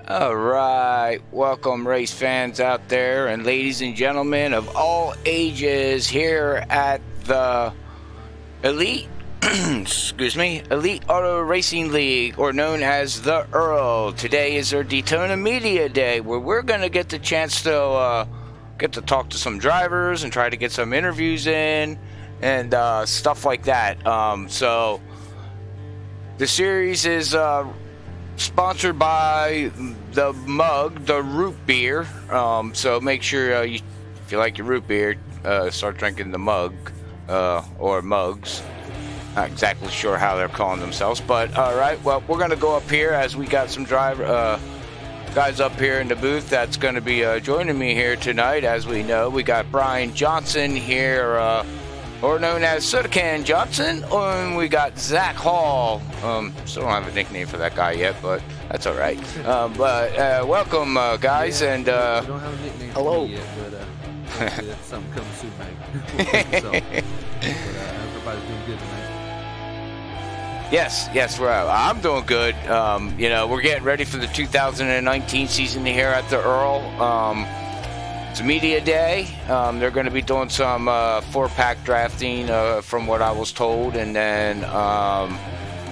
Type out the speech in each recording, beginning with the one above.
All right, welcome race fans out there and ladies and gentlemen of all ages here at the Elite, excuse me, Elite Auto Racing League, or known as the Earl. Today is our Daytona Media Day, where we're going to get the chance to talk to some drivers and try to get some interviews in and stuff like that. So the series is sponsored by the mug, the root beer. So make sure if you like your root beer, start drinking the mug or mugs. Not exactly sure how they're calling themselves, but all right. Well, we're gonna go up here as we got some guys up here in the booth that's going to be joining me here tonight. As we know, we got Brian Johnson here, or known as Soda Can Johnson, and we got Zach Hall. Still don't have a nickname for that guy yet, but that's all right. But welcome, guys, and we don't have a nickname hello. Yet, but that's something coming soon, mate. But everybody's doing good tonight. Yes, I'm doing good. You know, we're getting ready for the 2019 season here at the Earl. It's a media day. They're going to be doing some four-pack drafting from what I was told, and then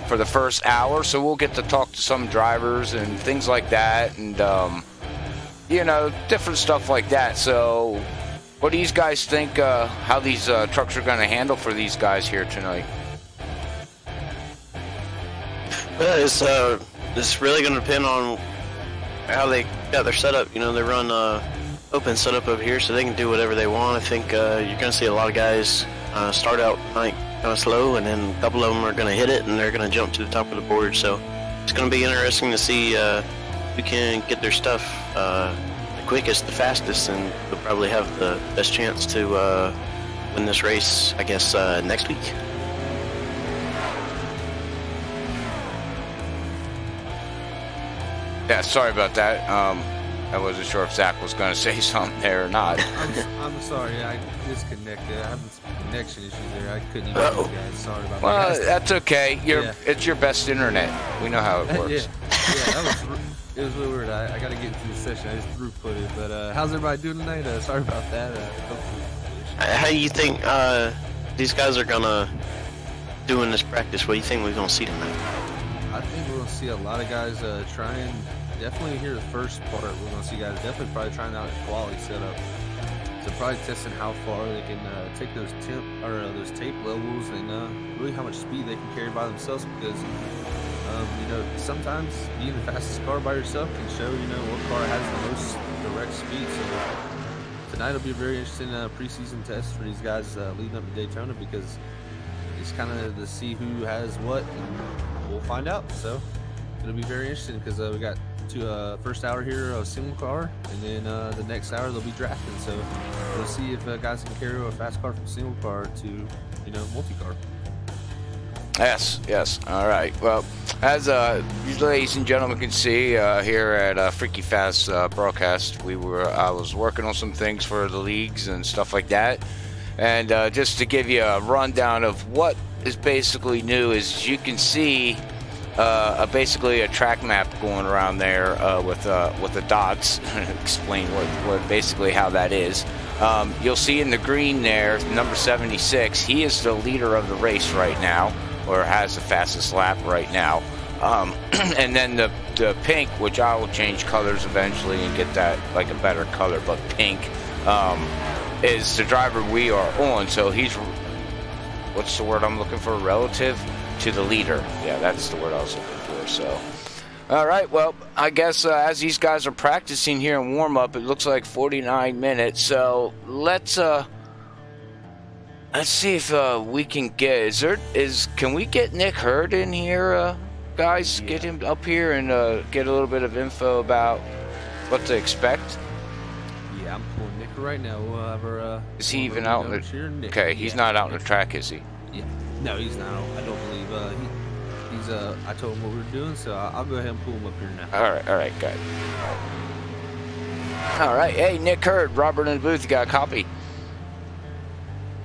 for the first hour, so we'll get to talk to some drivers and things like that, and you know, different stuff like that. So what do you guys think how these trucks are going to handle for these guys here tonight? It's really going to depend on how they got their setup. You know, they run open setup up here, so they can do whatever they want. I think you're going to see a lot of guys start out tonight kind of slow, and then a couple of them are going to hit it, and they're going to jump to the top of the board. So it's going to be interesting to see who can get their stuff the quickest, the fastest, and they'll probably have the best chance to win this race, I guess, next week. Yeah, sorry about that. I wasn't sure if Zach was going to say something there or not. I'm sorry, I disconnected. I having some connection issues there. I couldn't even hear you guys. Sorry about that. Well, that's okay. It's your best internet. We know how it works. It was really weird. I got to get into the session. I just throughputed. But how's everybody doing tonight? Sorry about that. How do you think these guys are going to do in this practice? What do you think we're going to see tonight? I think we're going to see a lot of guys trying. Definitely here the first part, we're going to see guys definitely probably trying out a quality setup. So probably testing how far they can take those those tape levels and really how much speed they can carry by themselves, because you know, sometimes being the fastest car by yourself can show, you know, what car has the most direct speed. So tonight will be a very interesting preseason test for these guys leading up to Daytona, because it's kind of to see who has what, and we'll find out. So it'll be very interesting, because we got first hour here a single car, and then the next hour they'll be drafting. So we'll see if guys can carry a fast car from single car to, you know, multi-car. Yes. All right. Well, as you ladies and gentlemen can see here at FreekyFast broadcast, I was working on some things for the leagues and stuff like that. And just to give you a rundown of what is basically new, is you can see basically a track map going around there with the dots. Explain what basically how that is. You'll see in the green there, number 76. He is the leader of the race right now, or has the fastest lap right now. And then the pink, which I will change colors eventually and get that like a better color, but pink is the driver we are on. So he's, what's the word I'm looking for, relative to the leader. Yeah, that's the word I was looking for. So all right, well, I guess as these guys are practicing here in warm-up, it looks like 49 minutes. So let's see if we can get, can we get Nick Hurd in here, guys? Yeah. Get him up here and get a little bit of info about what to expect. Yeah, I'm pulling Nick right now. We'll have our, is he even out in the? Okay, he's not out in the track, is he? Yeah, no, he's not. I don't believe he's. I told him what we were doing, so I'll go ahead and pull him up here now. All right, good. All right, hey, Nick Hurd, Robert in the booth. You got a copy?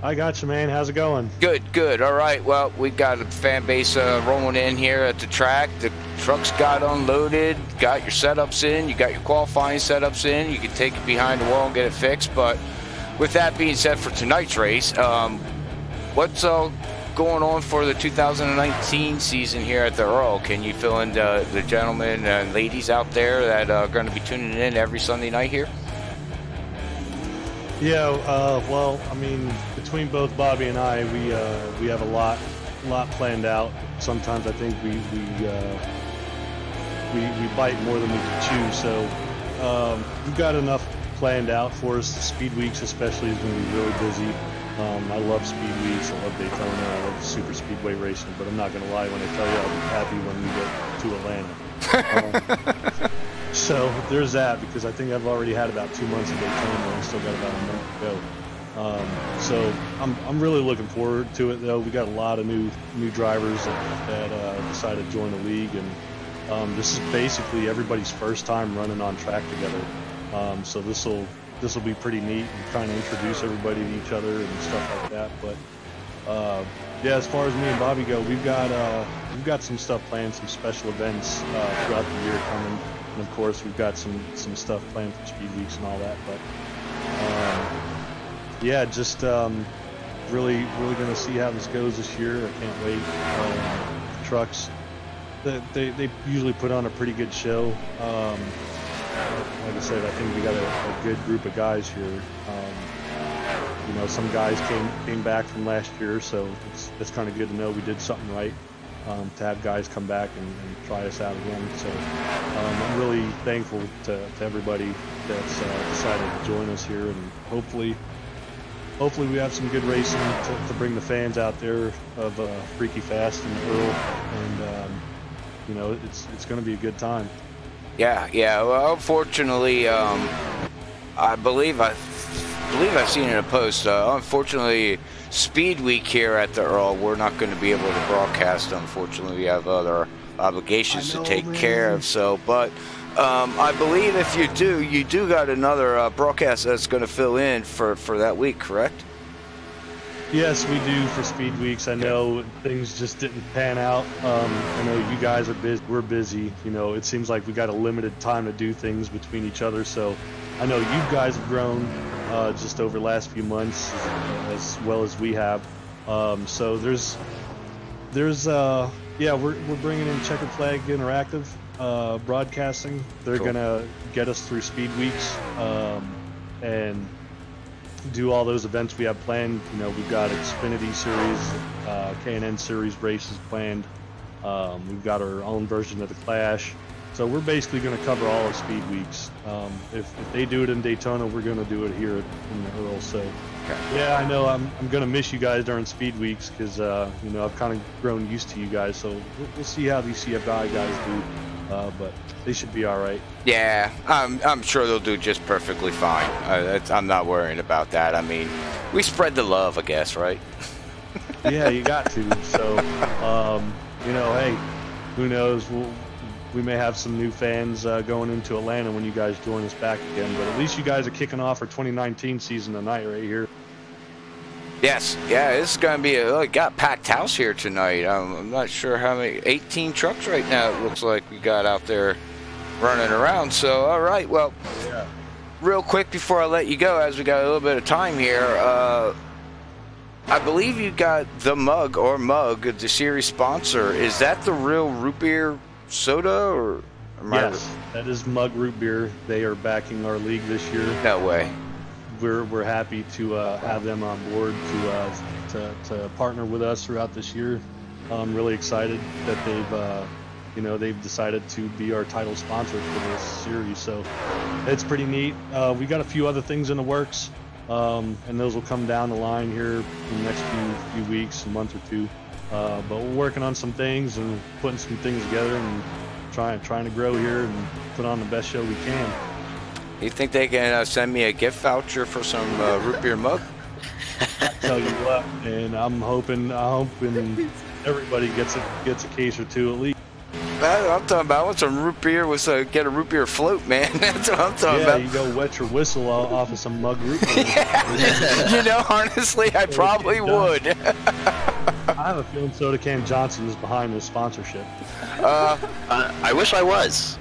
I got you, man. How's it going? Good. All right. Well, we got a fan base rolling in here at the track. The trucks got unloaded, got your setups in, you got your qualifying setups in, you can take it behind the wall and get it fixed. But with that being said, for tonight's race, what's going on for the 2019 season here at the Earl? Can you fill in the gentlemen and ladies out there that are going to be tuning in every Sunday night here? Yeah, well, I mean, between both Bobby and I, we have a lot planned out. Sometimes I think we bite more than we can chew. So we've got enough planned out for us. The speed weeks especially is going to be really busy. I love speed weeks. I love Daytona. I love super speedway racing. But I'm not going to lie when I tell you I'll be happy when we get to Atlanta. So there's that, because I think I've already had about 2 months of Daytona, and I still got about a month to go. So I'm really looking forward to it, though. We got a lot of new drivers that decided to join the league, and this is basically everybody's first time running on track together. So this will be pretty neat, and trying to introduce everybody to each other and stuff like that. But yeah, as far as me and Bobby go, we've got some stuff planned, some special events throughout the year coming. And of course, we've got some stuff planned for speed weeks and all that. But yeah, just really going to see how this goes this year. I can't wait. Trucks, they usually put on a pretty good show. Like I said, I think we got a good group of guys here. You know, some guys came back from last year, so it's kind of good to know we did something right. To have guys come back and try us out again. So I'm really thankful to everybody that's decided to join us here, and hopefully we have some good racing to bring the fans out there of FreekyFast and Earl, and you know, it's going to be a good time. Yeah. Well, unfortunately, I believe I've seen in a post. Unfortunately, Speed Week here at the Earl, we're not going to be able to broadcast. Unfortunately, we have other obligations to take care of. So, but I believe if you do got another broadcast that's going to fill in for that week, correct? Yes, we do for Speed Weeks. I know things just didn't pan out. I know you guys are busy. We're busy. You know, it seems like we got a limited time to do things between each other. So I know you guys have grown just over the last few months as well as we have. So there's yeah, we're bringing in Checkered Flag Interactive Broadcasting. They're gonna get us through Speed Weeks and do all those events we have planned. You know, we've got Xfinity Series, K&N Series races planned. We've got our own version of the Clash. So we're basically going to cover all of Speed Weeks. If they do it in Daytona, we're going to do it here in the Earl. So yeah, I know I'm going to miss you guys during Speed Weeks, because you know, I've kind of grown used to you guys. So we'll see how these CFI guys do. But they should be all right. Yeah, I'm sure they'll do just perfectly fine. I'm not worrying about that. I mean, we spread the love, I guess, right? Yeah, you got to. So, you know, hey, who knows? We may have some new fans going into Atlanta when you guys join us back again. But at least you guys are kicking off our 2019 season tonight right here. Yes, yeah, this is going to be got packed house here tonight. I'm not sure how many, 18 trucks right now it looks like we got out there running around. So, all right, well, yeah. Real quick before I let you go, as we got a little bit of time here, I believe you got the mug, the series sponsor. Is that the real root beer soda, or? Yes, that is Mug Root Beer. They are backing our league this year. No way. We're happy to have them on board to partner with us throughout this year. I'm really excited that they've decided to be our title sponsor for this series. So it's pretty neat. We got a few other things in the works, and those will come down the line here in the next few weeks, a month or two. But we're working on some things and putting some things together and trying to grow here and put on the best show we can. You think they can send me a gift voucher for some root beer mug? I'll tell you what, and I'm hoping everybody gets a case or two at least. I'm talking about, I want some root beer with get a root beer float, man. That's what I'm talking about. Yeah, you go wet your whistle off of some Mug Root Beer. Yeah. You know, honestly, I probably would. have a feeling Soda Can Johnson is behind this sponsorship. I wish I was.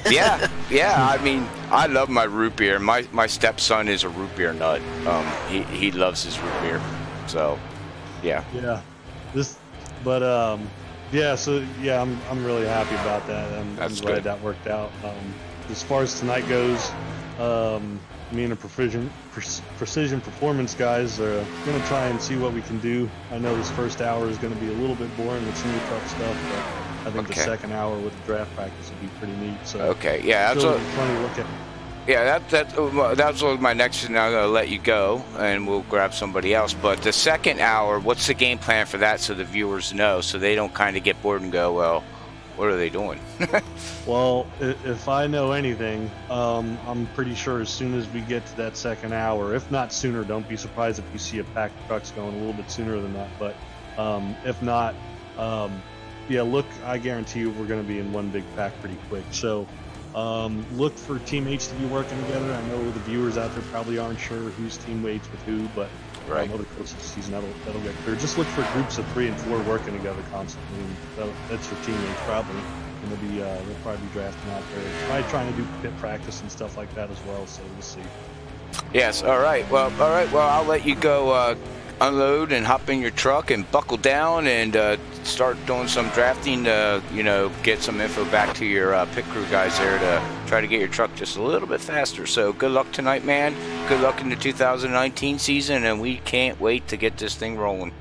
Yeah. I mean, I love my root beer. My stepson is a root beer nut. He loves his root beer. So, yeah. Yeah. Yeah. So yeah, I'm really happy about that. I'm glad good. that worked out. As far as tonight goes, me and the precision performance guys are gonna try and see what we can do. I know this first hour is gonna be a little bit boring with some of the tough stuff, but I think the second hour with the draft practice would be pretty neat. So okay, yeah, that's funny to look at. Yeah, that's what my next. Now I'm gonna let you go, and we'll grab somebody else. But the second hour, what's the game plan for that, so the viewers know, so they don't kind of get bored and go, well, what are they doing? Well, if I know anything, I'm pretty sure as soon as we get to that second hour, if not sooner, don't be surprised if you see a pack of trucks going a little bit sooner than that. But if not, yeah, look, I guarantee you we're going to be in one big pack pretty quick. So look for teammates to be working together. I know the viewers out there probably aren't sure whose teammates with who, but over the course of the season that'll get clear. Just look for groups of 3 and 4 working together constantly. And that's your teammates probably, and they'll probably be drafting out there. Probably trying to do pit practice and stuff like that as well. So we'll see. Yes. All right. Well, I'll let you go unload and hop in your truck and buckle down and start doing some drafting to, get some info back to your pit crew guys there to try to get your truck just a little bit faster. So good luck tonight, man. Good luck in the 2019 season, and we can't wait to get this thing rolling.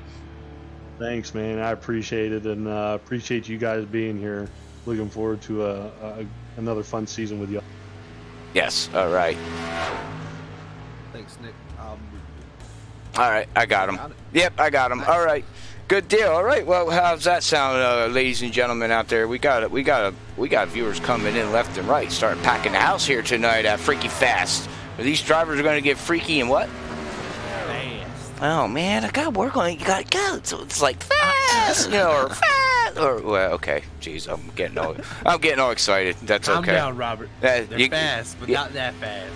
Thanks, man. I appreciate it, and appreciate you guys being here. Looking forward to another fun season with you. Yes. All right. Thanks, Nick. All right, I got him. Yep, I got him. Nice. All right, good deal. All right, well, how's that sound, ladies and gentlemen out there? We got viewers coming in left and right, starting packing the house here tonight at FreekyFast. These drivers are going to get freaky and what? Fast. Oh man, I got to work on it. You got to go. So it's like fast, or fast, or well, okay. Jeez, I'm getting all excited. That's okay. Calm down, Robert. They're fast, but not that fast.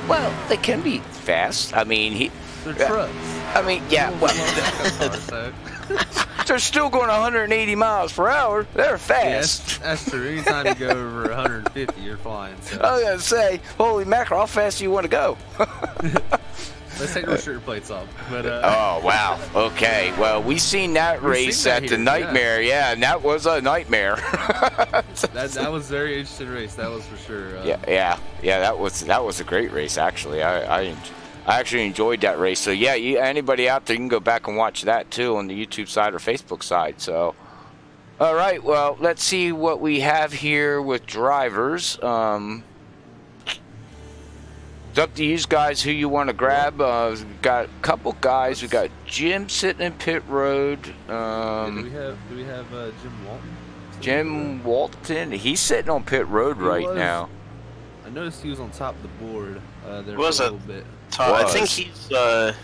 Well, they can be fast. I mean, they're trucks. I mean, yeah. Well, they're still going 180 miles per hour. They're fast. Yes, that's true. Anytime you go over 150, you're flying. So. I was gonna say, holy mackerel, how fast do you want to go? Let's take the restrictor plates off. But, oh wow. Okay. Well, we seen that race at the Nightmare. Yeah, and that was a nightmare. that was a very interesting race. That was for sure. Yeah. That was a great race actually. I actually enjoyed that race. So yeah, anybody out there, you can go back and watch that too on the YouTube side or Facebook side. So, all right. Well, let's see what we have here with drivers. It's up to you guys who you want to grab. We've got a couple guys. We got Jim sitting in pit road. Do we have Jim Walton? Jim Walton. He's sitting on pit road right now. I noticed he was on top of the board there for a little bit. I think he's. I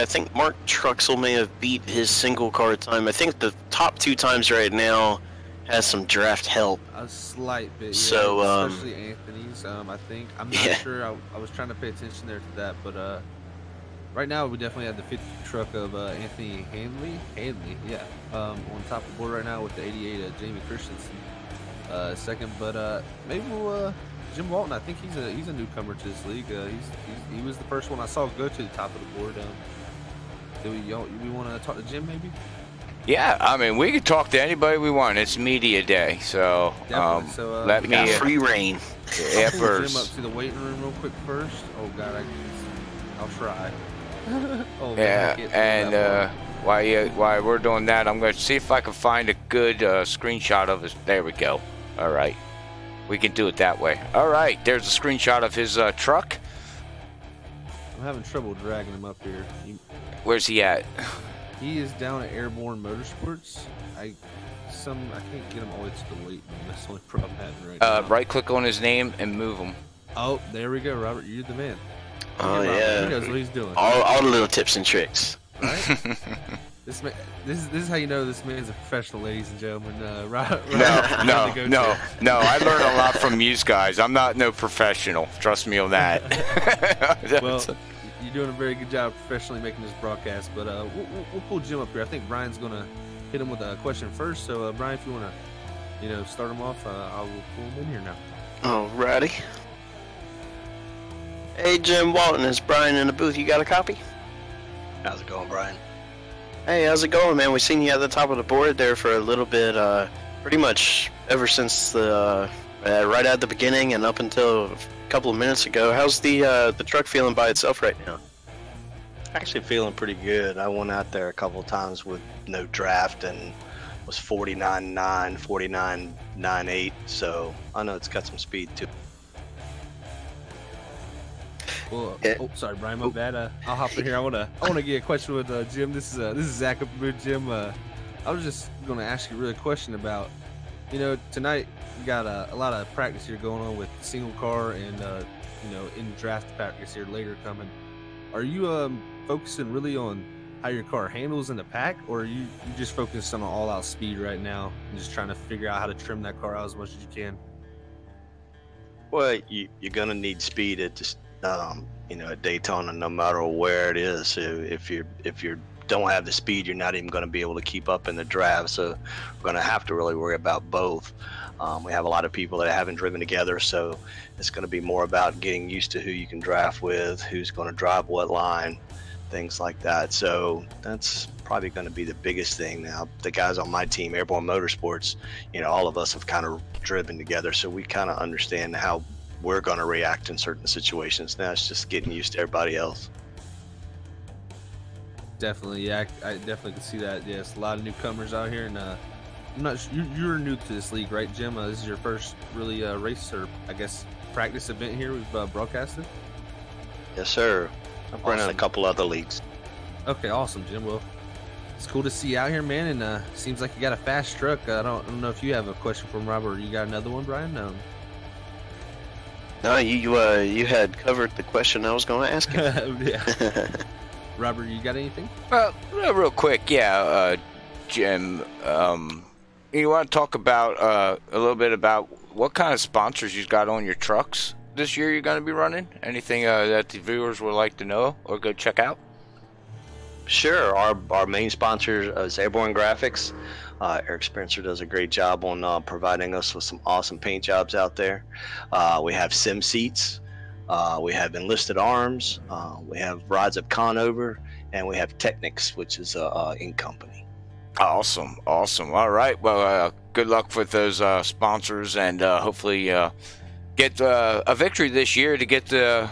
think Mark Truxell may have beat his single car time. I think the top 2 times right now has some draft help. A slight bit, yeah. So, especially Anthony's. I think I'm not sure. I was trying to pay attention there to that, but right now we definitely have the 50 truck of Anthony Hanley, yeah, on top of the board right now with the 88 Jamie Christensen second. But maybe we'll Jim Walton. I think he's a newcomer to this league. He was the first one I saw go to the top of the board. Do we want to talk to Jim maybe? Yeah, I mean, we can talk to anybody we want. It's media day, so let me free reign. Yeah, pull Jim up to the waiting room real quick first. Oh God, I'll try. Oh, yeah, and while we're doing that, I'm going to see if I can find a good screenshot of his. There we go. All right, we can do it that way. All right, there's a screenshot of his truck. I'm having trouble dragging him up here. Where's he at? He is down at Airborne Motorsports. I can't get him all the way to the weight room. That's the only problem I'm having right now. Right click on his name and move him. Oh, there we go, Robert. You're the man. Oh yeah. He knows what he's doing. All the little tips and tricks. Right? This is how you know this man's a professional, ladies and gentlemen. No. I learn a lot from you guys. I'm not no professional. Trust me on that. Well, You're doing a very good job professionally making this broadcast. But we'll pull Jim up here. I think Brian's gonna hit him with a question first. So Brian, if you wanna, start him off, I will pull him in here now. Alrighty. Hey, Jim Walton, it's Brian in the booth. You got a copy? How's it going, Brian? Hey, how's it going, man? We seen you at the top of the board there for a little bit, pretty much ever since the right at the beginning and up until a couple of minutes ago. How's the truck feeling by itself right now? Actually feeling pretty good. I went out there a couple of times with no draft and was 49.9, 49.98, so I know it's got some speed too. Well, sorry, Brian, my bad. I'll hop in here. I wanna get a question with Jim. This is Zach up here, Jim. I was just gonna ask you a real question about, tonight you got a lot of practice here going on with single car and in draft practice here later coming. Are you focusing really on how your car handles in the pack, or are you just focused on all-out speed right now and just trying to figure out how to trim that car out as much as you can? Well, you're gonna need speed at just at Daytona, no matter where it is. So if you don't have the speed, you're not even going to be able to keep up in the draft. So we're going to have to really worry about both. We have a lot of people that haven't driven together, so it's going to be more about getting used to who you can draft with, who's going to drive what line, things like that. So that's probably going to be the biggest thing. Now, the guys on my team, Airborne Motorsports, all of us have kind of driven together, so we kind of understand how we're going to react in certain situations. Now it's just getting used to everybody else. Definitely, yeah, I definitely can see that. Yes, a lot of newcomers out here, and I'm not sure, you're new to this league, right, Jim? This is your first really race, or I guess practice event here we've broadcasted? Yes, sir. I've run in a couple other leagues. Okay, awesome, Jim. Well, it's cool to see you out here, man, and seems like you got a fast truck. I don't know if you have a question from Robert, or you got another one, Brian? No, you had covered the question I was going to ask you. Yeah. Robert, you got anything? Well, real quick, yeah, Jim. You want to talk about a little bit about what kind of sponsors you got on your trucks this year? You're going to be running? Anything that the viewers would like to know or go check out? Sure. Our main sponsor is Airborne Graphics. Eric Spencer does a great job on providing us with some awesome paint jobs out there. We have Sim Seats, we have Enlisted Arms, we have Rides of Conover, and we have Technics, which is a ink company. Awesome. All right. Well, good luck with those sponsors, and hopefully get a victory this year to get the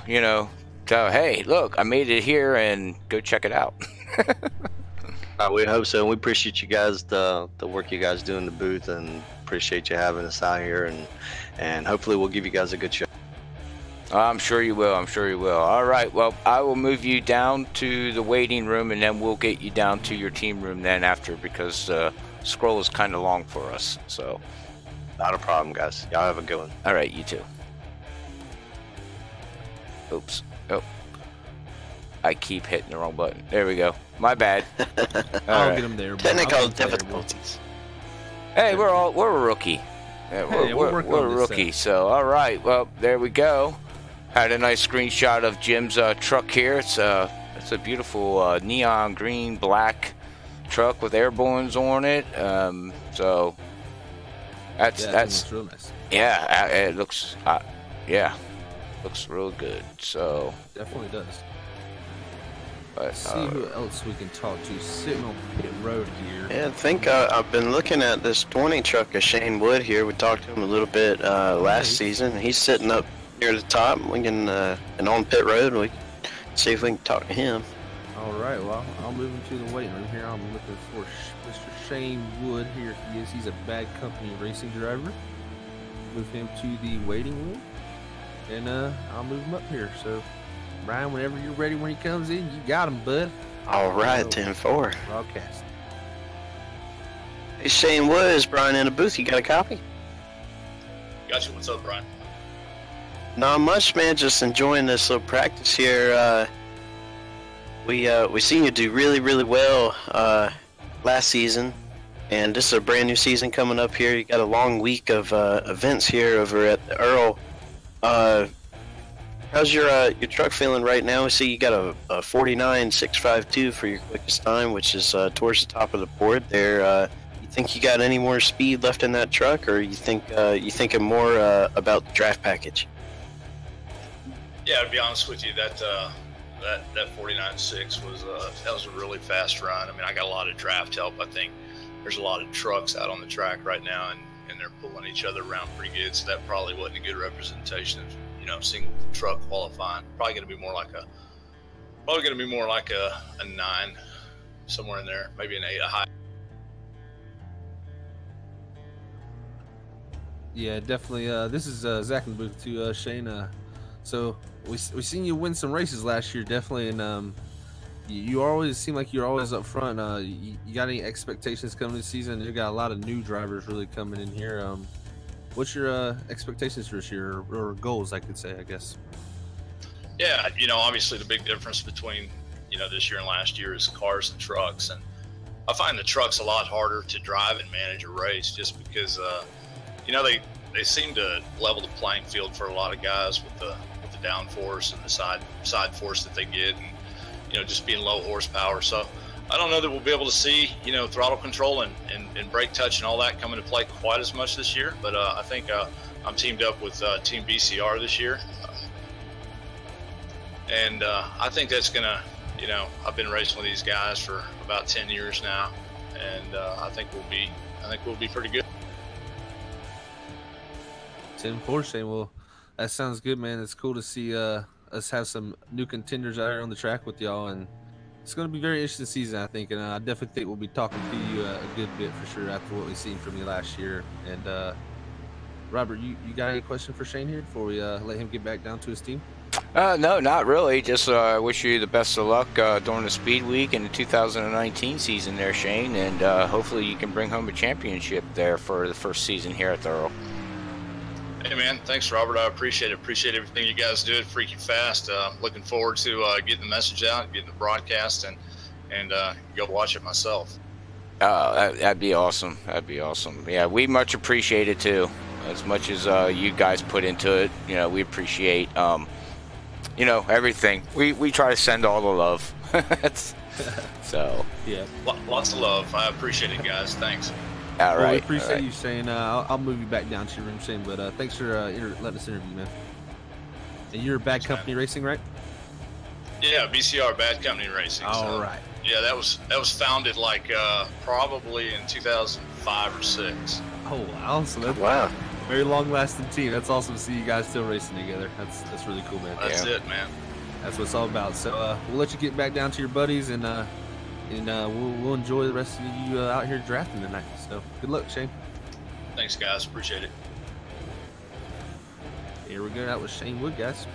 tell, hey, look, I made it here, and go check it out. We hope so. We appreciate you guys, the work you guys do in the booth, and appreciate you having us out here, and hopefully we'll give you guys a good show. I'm sure you will. All right. Well, I will move you down to the waiting room, and then we'll get you down to your team room then after, because scroll is kind of long for us. So, not a problem, guys. Y'all have a good one. All right, you too. Oops. Oh. I keep hitting the wrong button. There we go. My bad. I'll get him there. Technical difficulties. Hey, we're a rookie. Yeah, we're a rookie. So, all right. Well, there we go. Had a nice screenshot of Jim's truck here. It's a beautiful neon green black truck with Airborne's on it. So that's real nice. Yeah, it looks looks real good. So definitely does. But, see who else we can talk to sitting on pit road here. Yeah, I think I've been looking at this 20 truck of Shane Wood here. We talked to him a little bit last season. He's sitting up near the top. We can and on pit road. We can see if we can talk to him. All right. Well, I'll move him to the waiting room here. I'm looking for Mr. Shane Wood. Here he is. He's a Bad Company racing driver. Move him to the waiting room, and I'll move him up here. So, Brian, whenever you're ready, when he comes in, you got him, bud. All right, 10-4. Broadcast. Hey, Shane Wood, is Brian in the booth? You got a copy? Gotcha. What's up, Brian? Not much, man. Just enjoying this little practice here. We seen you do really, really well last season, and this is a brand new season coming up here. You got a long week of events here over at the Earl. How's your truck feeling right now? I see you got a 49.652 for your quickest time, which is towards the top of the board there. You think you got any more speed left in that truck, or you thinking more about the draft package? Yeah, to be honest with you, that 49.6 was that was a really fast run. I mean, I got a lot of draft help. I think there's a lot of trucks out on the track right now, and they're pulling each other around pretty good. So that probably wasn't a good representation of single truck qualifying. Probably going to be more like a 9, somewhere in there, maybe an 8, a high. Yeah, definitely. This is Zach in the booth too, Shane. So we seen you win some races last year, definitely, and you always seem like you're always up front. You got any expectations coming this season? You got a lot of new drivers really coming in here. What's your expectations for this year, or goals, I could say, I guess? Yeah, obviously the big difference between this year and last year is cars and trucks, and I find the trucks a lot harder to drive and manage a race just because they seem to level the playing field for a lot of guys with the downforce and the side force that they get, and just being low horsepower. So I don't know that we'll be able to see throttle control and brake touch and all that come into play quite as much this year, but I think I'm teamed up with Team BCR this year, and I think that's gonna I've been racing with these guys for about 10 years now, and I think we'll be pretty good. 10-4, Shane. Well, that sounds good, man. It's cool to see us have some new contenders out here on the track with y'all, and it's going to be very interesting season, I think, and I definitely think we'll be talking to you a good bit for sure after what we've seen from you last year. And Robert, you got any question for Shane here before we let him get back down to his team? No, not really. Just wish you the best of luck during the Speed Week and the 2019 season there, Shane, and hopefully you can bring home a championship there for the first season here at Thurl. Hey man, thanks Robert. I appreciate it. Appreciate everything you guys do at FreekyFast. Looking forward to getting the message out, getting the broadcast, and go watch it myself. Oh, that'd be awesome. That'd be awesome. Yeah, we much appreciate it too. As much as you guys put into it, we appreciate everything. We try to send all the love. So yeah, lots of love. I appreciate it, guys. Thanks. All right. Well, we appreciate you, Shane. I'll move you back down to your room, Shane. But thanks for letting us interview, man. And you're Bad Company Racing, right? Yeah, BCR, Bad Company Racing. All right. Yeah, that was founded like probably in 2005 or 6. Oh wow! So that's Wow. very long-lasting team. That's awesome to see you guys still racing together. That's really cool, man. That's it, man. That's what it's all about. So we'll let you get back down to your buddies, and we'll enjoy the rest of you out here drafting tonight. So good luck, Shane. Thanks, guys. Appreciate it. Here we go. That was Shane Wood, guys.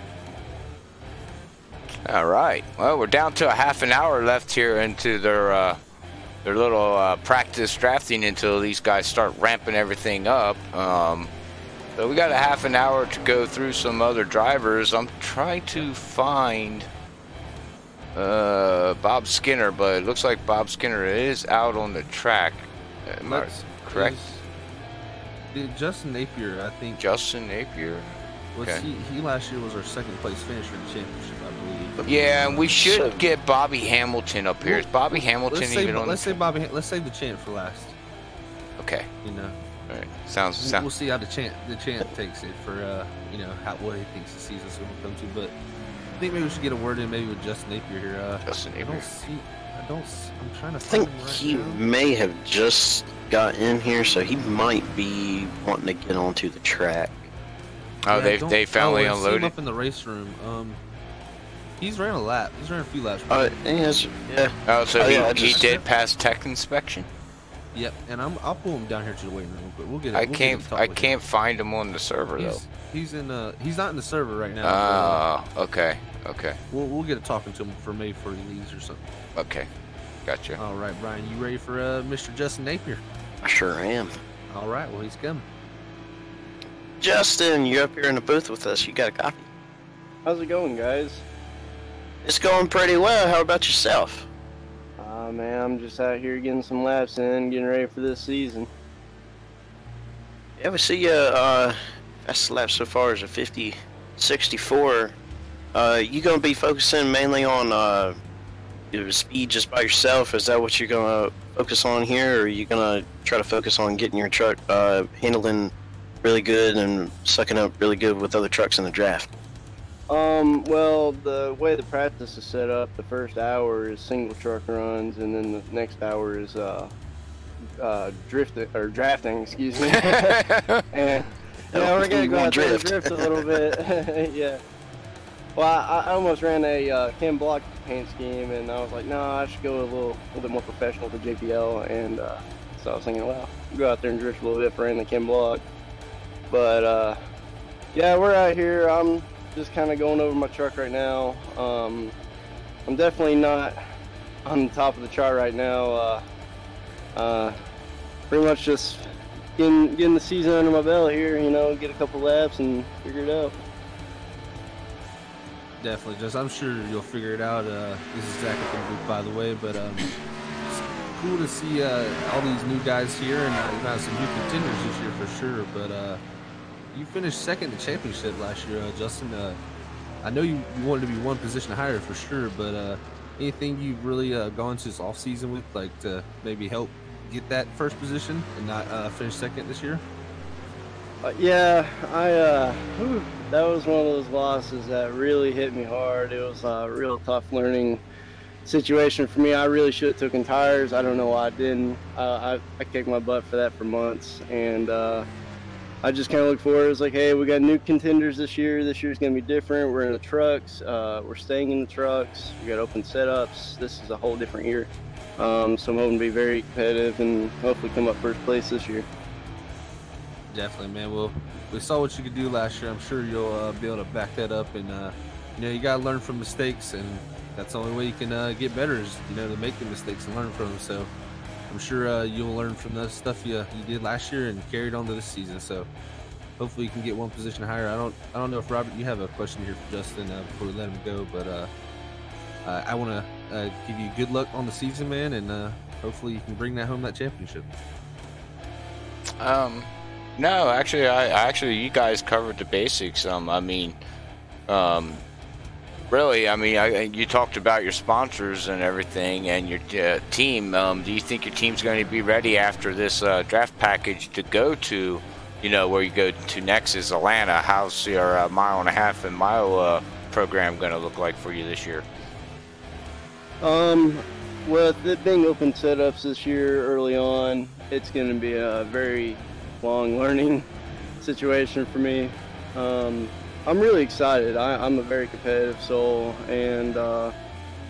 All right. Well, we're down to a half an hour left here into their little practice drafting until these guys start ramping everything up. So we got a half an hour to go through some other drivers. I'm trying to find Bob Skinner, but it looks like Bob Skinner is out on the track. Am I correct? Justin Napier, I think. Justin Napier? Okay. He last year was our second place finisher in the championship, I believe. Yeah, and we should get Bobby Hamilton up here. Is Bobby Hamilton even on? Let's save the chant for last. Okay. All right. Sounds. We'll see how the chant takes it for what he thinks the season's going to come to. But I think maybe we should get a word in maybe with Justin Napier here. Justin Napier. I'm trying to I think he may have just got in here, so he might be wanting to get onto the track. Oh, they finally unloaded. Him up in the race room. He's ran a lap. He's ran a few laps. He has, yeah. Oh, so he did pass tech inspection. Yep, and I'll pull him down here to the waiting room, but we'll get it. I can't find him on the server though. He's not in the server right now. Oh, okay. We'll get a talking to him for maybe before he leaves or something. Okay, gotcha. All right, Brian, you ready for Mr. Justin Napier? I sure am. All right, well he's coming. Justin, you're up here in the booth with us. You got a copy? How's it going, guys? It's going pretty well. How about yourself? Man, I'm just out here getting some laps in, getting ready for this season. Yeah, we see fastest lap so far is a 50.64. You gonna be focusing mainly on your speed just by yourself? Is that what you're gonna focus on here, or are you gonna try to focus on getting your truck handling really good and sucking up really good with other trucks in the draft? Well, the way the practice is set up, the first hour is single truck runs, and then the next hour is drafting, excuse me. And we're gonna go out there and drift a little bit. Yeah. Well, I almost ran a Chem block paint scheme, and I was like, no, I should go a little bit more professional to JPL, and so I was thinking, well, go out there and drift a little bit for the Chem block. But yeah, we're out here. I'm just kind of going over my truck right now. I'm definitely not on the top of the chart right now. Pretty much just getting the season under my belt here, you know, get a couple laps and figure it out. Definitely, just I'm sure you'll figure it out. This is Zach up in the booth, by the way, but it's cool to see all these new guys here, and some new contenders this year for sure. But you finished second in the championship last year, Justin. I know you wanted to be one position higher for sure, but anything you've really gone to this off season with, like to maybe help get that first position and not finish second this year? Yeah, that was one of those losses that really hit me hard. It was a real tough learning situation for me. I really should have taken tires. I don't know why I didn't. I kicked my butt for that for months, and I just kind of looked forward. It was like, hey, we got new contenders this year. This year's going to be different. We're in the trucks. We're staying in the trucks. We got open setups. This is a whole different year. So I'm hoping to be very competitive and hopefully come up first place this year. Definitely, man. Well, we saw what you could do last year. I'm sure you'll be able to back that up. And, you know, you got to learn from mistakes. And that's the only way you can get better is, you know, to make the mistakes and learn from them. So I'm sure you'll learn from the stuff you did last year and carried on to this season. So hopefully you can get one position higher. I don't know if, Robert, you have a question here for Justin before we let him go. But I want to give you good luck on the season, man. And hopefully you can bring that home, that championship. No, actually, you guys covered the basics. I mean, really, I mean, you talked about your sponsors and everything, and your team. Do you think your team's going to be ready after this draft package to go to, you know, where you go to next is Atlanta? How's your mile and a half and mile program going to look like for you this year? With it being open setups this year early on, it's going to be a very long learning situation for me. I'm really excited. I'm a very competitive soul, and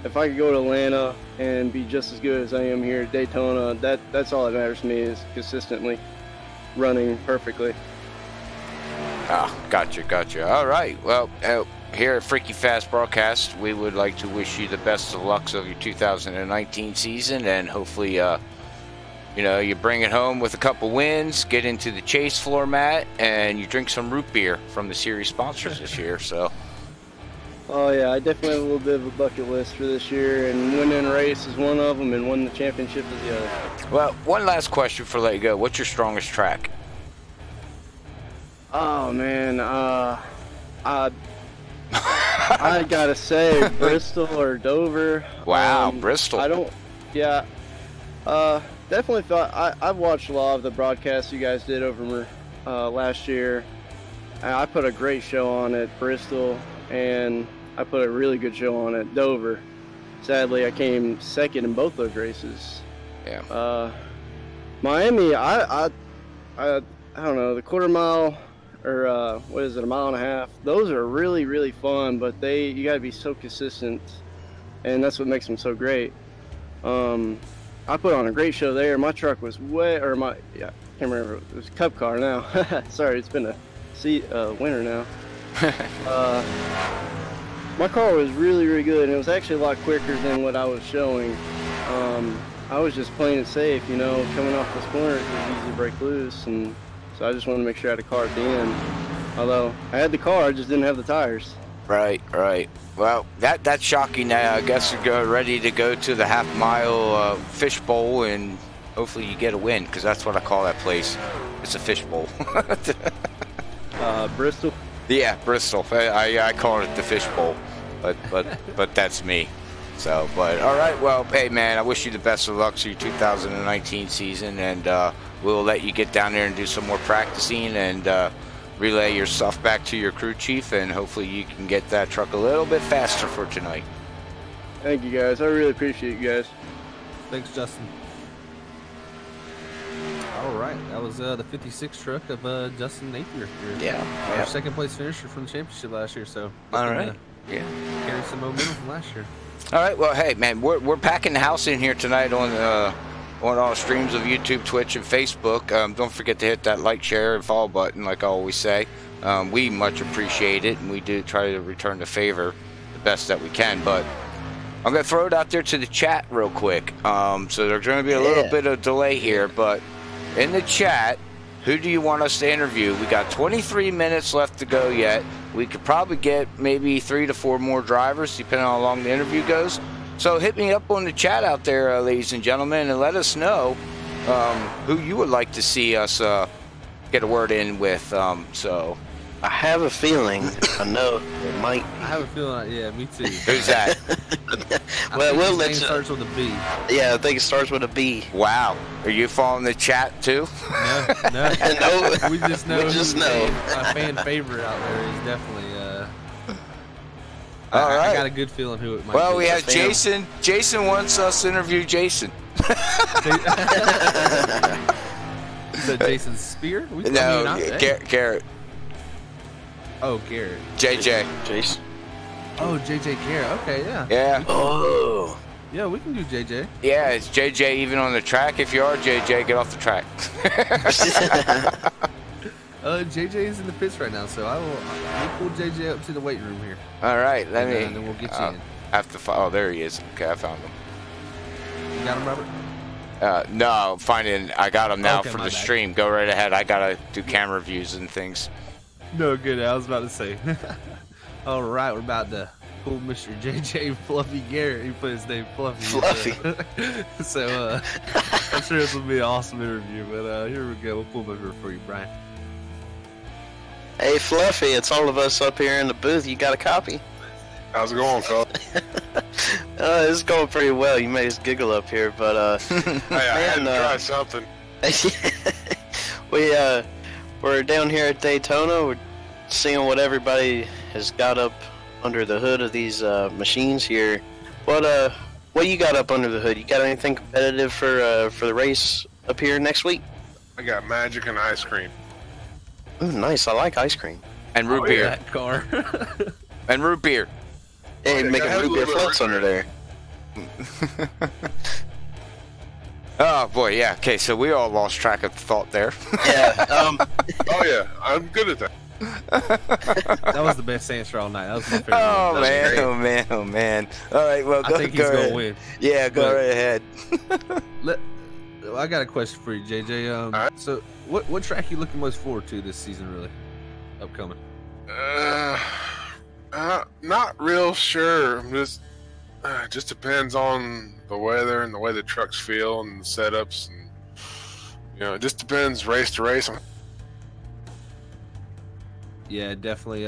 if I could go to Atlanta and be just as good as I am here at Daytona, that's all that matters to me, is consistently running perfectly. Ah, gotcha. All right. Well, here at FreekyFast Broadcast, we would like to wish you the best of luck of your 2019 season, and hopefully you know, you bring it home with a couple wins, get into the chase floor mat, and you drink some root beer from the series sponsors this year. So, oh yeah, I definitely have a little bit of a bucket list for this year, and winning a race is one of them, and winning the championship is the other. Well, one last question for let you go. What's your strongest track? Oh man, I gotta say Bristol or Dover. Wow, Bristol. Definitely thought I've watched a lot of the broadcasts you guys did over last year. I put a great show on at Bristol, and I put a really good show on at Dover. Sadly, I came second in both those races. Yeah. Miami, I don't know, the quarter mile or what is it, a mile and a half. Those are really, really fun, but you got to be so consistent, and that's what makes them so great. I put on a great show there. My truck was I can't remember. It was a Cup car now. Sorry, it's been a winter now. My car was really, really good, and it was actually a lot quicker than what I was showing. I was just playing it safe, you know, coming off this corner, it was easy to break loose, and so I just wanted to make sure I had a car at the end. Although I had the car, I just didn't have the tires. Right. Well, that's shocking. I guess you're ready to go to the half-mile fishbowl, and hopefully you get a win, because that's what I call that place. It's a fishbowl. Bristol? Yeah, Bristol. I call it the fishbowl. but that's me. So, but all right, well, hey man, I wish you the best of luck to your 2019 season, and we'll let you get down there and do some more practicing and relay your stuff back to your crew chief, and hopefully you can get that truck a little bit faster for tonight. Thank you guys. I really appreciate you guys. Thanks, Justin. All right, that was the 56 truck of Justin Napier. Our second place finisher from the championship last year. So all right, carry some momentum from last year. All right, well, hey man, we're packing the house in here tonight on all streams of YouTube, Twitch, and Facebook. Don't forget to hit that like, share, and follow button, like I always say. We much appreciate it, and we do try to return the favor the best that we can. But I'm gonna throw it out there to the chat real quick. So there's gonna be a little bit of delay here, but in the chat, who do you want us to interview? We got 23 minutes left to go yet. We could probably get maybe 3 to 4 more drivers, depending on how long the interview goes. So hit me up on the chat out there, ladies and gentlemen, and let us know who you would like to see us get a word in with. So I have a feeling. I know it might. I have a feeling. Yeah, me too. Who's that? Well, we'll let you. Starts with a B. Yeah, I think it starts with a B. Wow. Are you following the chat too? No. No. We just know. A fan favorite out there is definitely. All right. I got a good feeling who it might be. Well, we have Jason. Jason wants us to interview Jason. Is that Jason Spear? No, Garrett. Oh, Garrett. JJ. Jason. Oh, JJ Garrett. Okay, yeah. Yeah. Oh. Yeah, we can do JJ. Yeah, is JJ even on the track? If you are JJ, get off the track. JJ is in the pits right now, so I'll pull JJ up to the weight room here. All right, let me. And then we'll get you in. Have to. Oh, there he is. Okay, I found him. You got him, Robert? No, I'm finding. I got him now Okay, for my the bad. stream. Go right ahead. I gotta do camera views and things. No, good. I was about to say. All right, we're about to pull Mr. JJ Fluffy Garrett. He put his name Fluffy. Fluffy. So I'm sure this will be an awesome interview. But here we go. We'll pull him over for you, Brian. Hey, Fluffy, it's all of us up here in the booth. You got a copy? How's it going, Phil? It's going pretty well. You made us giggle up here, but Hey, I had to try something. We're down here at Daytona. We're seeing what everybody has got up under the hood of these machines here. What you got up under the hood? You got anything competitive for the race up here next week? I got magic and ice cream. Ooh, nice. I like ice cream. And root beer. That car. And root beer. Hey, yeah, making I had a root beer little bit of floats root under beer. there. Oh boy, yeah. Okay, so we all lost track of thought there. Yeah. Oh yeah, I'm good at that. That was the best answer all night. That was my favorite. Oh That was man, great. oh man, oh man. All right, well, I go, think go he's ahead. gonna win. Yeah, go But- right ahead. I got a question for you, JJ. Alright. So what track you looking most forward to this season, really? Upcoming. Not real sure. I'm just just depends on the weather and the way the trucks feel and the setups, and it just depends race to race. Yeah, definitely.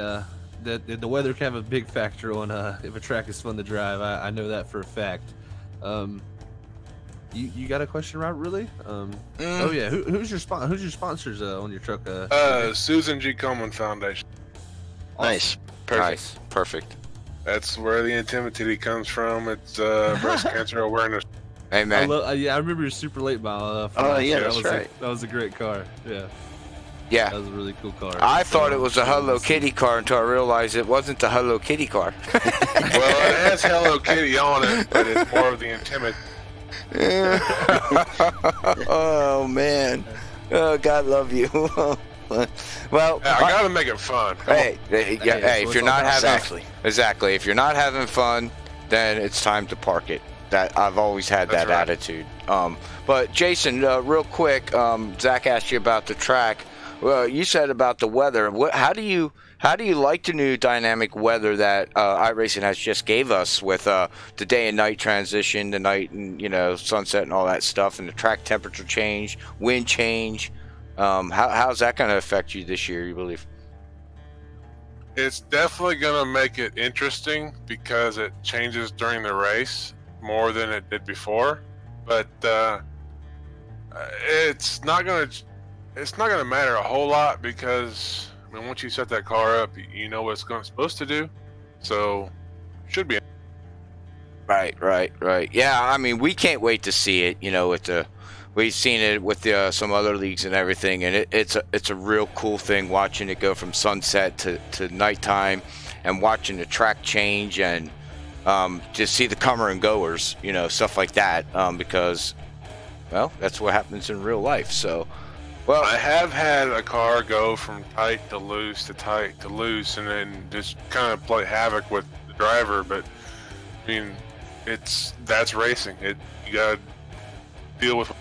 The weather can have a big factor on if a track is fun to drive. I know that for a fact. You got a question, Robert? Really? Oh yeah. Who's your sponsors on your truck? Susan G. Komen Foundation. Nice. Perfect. Nice, perfect. That's where the intimidity comes from. It's breast cancer awareness. Hey man. I remember your Super Late Mile. From Oh, last yeah, year. that's right. That was a great car. Yeah, Yeah. that was a really cool car. I thought it was a Hello Kitty car until I realized it wasn't the Hello Kitty car. Well, it has Hello Kitty on it, but it's more of the intimidation. Oh man. Oh, God love you. Well, Yeah, I gotta make it fun. hey, so if you're it's not all having Exactly. exactly, if you're not having fun, then it's time to park it. That I've always had That's that right. attitude. But Jason, real quick, Zach asked you about the track. Well, you said about the weather. How do you like the new dynamic weather that iRacing has just gave us with the day and night transition, the night and sunset and all that stuff, and the track temperature change, wind change? How's that going to affect you this year, you believe? It's definitely gonna make it interesting because it changes during the race more than it did before. But it's not gonna matter a whole lot because I mean, once you set that car up, you know what it's supposed to do. So should be. Right. Yeah, I mean, we can't wait to see it. You know, we've seen it with some other leagues and everything, and it's a real cool thing watching it go from sunset to nighttime, and watching the track change, and just see the comer and goers, you know, stuff like that. Because, well, that's what happens in real life. So, well, I have had a car go from tight to loose to tight to loose, and then just kind of play havoc with the driver. But I mean, that's racing. You gotta deal with.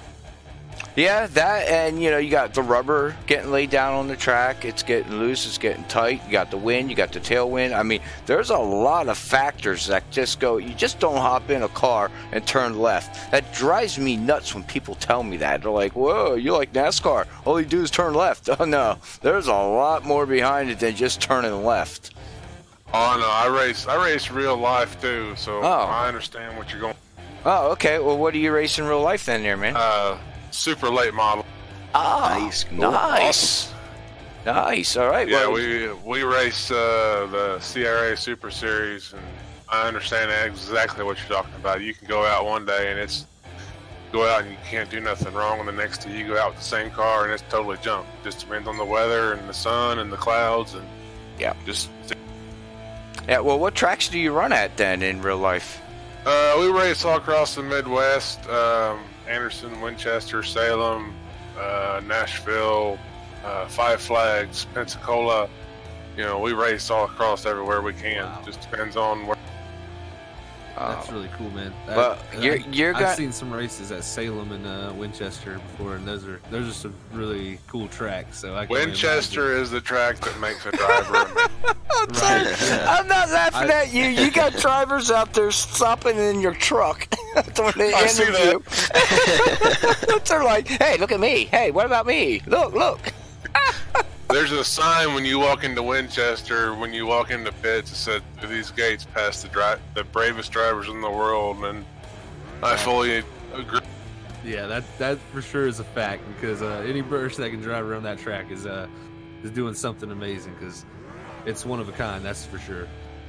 yeah, that, and you know, you got the rubber getting laid down on the track. It's getting loose. It's getting tight. You got the wind. You got the tailwind. I mean, there's a lot of factors that just go. You just don't hop in a car and turn left. That drives me nuts when people tell me that. They're like, "Whoa, you like NASCAR? All you do is turn left." Oh no, there's a lot more behind it than just turning left. Oh no, I race real life too, so Oh. I understand what you're going. Oh, okay. Well, what do you race in real life then, there, man? Super late model. Ah, Nice, cool. nice. Nice. All right. Yeah, well, we race the CRA Super Series, and I understand exactly what you're talking about. You can go out one day and go out and you can't do nothing wrong, and the next day you go out with the same car and it's totally junk. Just depends on the weather and the sun and the clouds, and yeah. just. Yeah. Well, what tracks do you run at then in real life? We race all across the Midwest. Anderson, Winchester, Salem, Nashville, Five Flags, Pensacola. You know, we race all across everywhere we can. Wow. Just depends on where. That's really cool, man. Well, I've seen some races at Salem and Winchester before, and those are some really cool tracks. So I can Winchester is the track that makes a driver. I'm not laughing at you. You got drivers out there stopping in your truck when they I see interview. They're like, "Hey, look at me. Hey, what about me? Look." There's a sign when you walk into Winchester, when you walk into pits, it said, "Through these gates pass the bravest drivers in the world," and I fully agree. Yeah, that for sure is a fact, because any person that can drive around that track is doing something amazing, because it's one of a kind. That's for sure.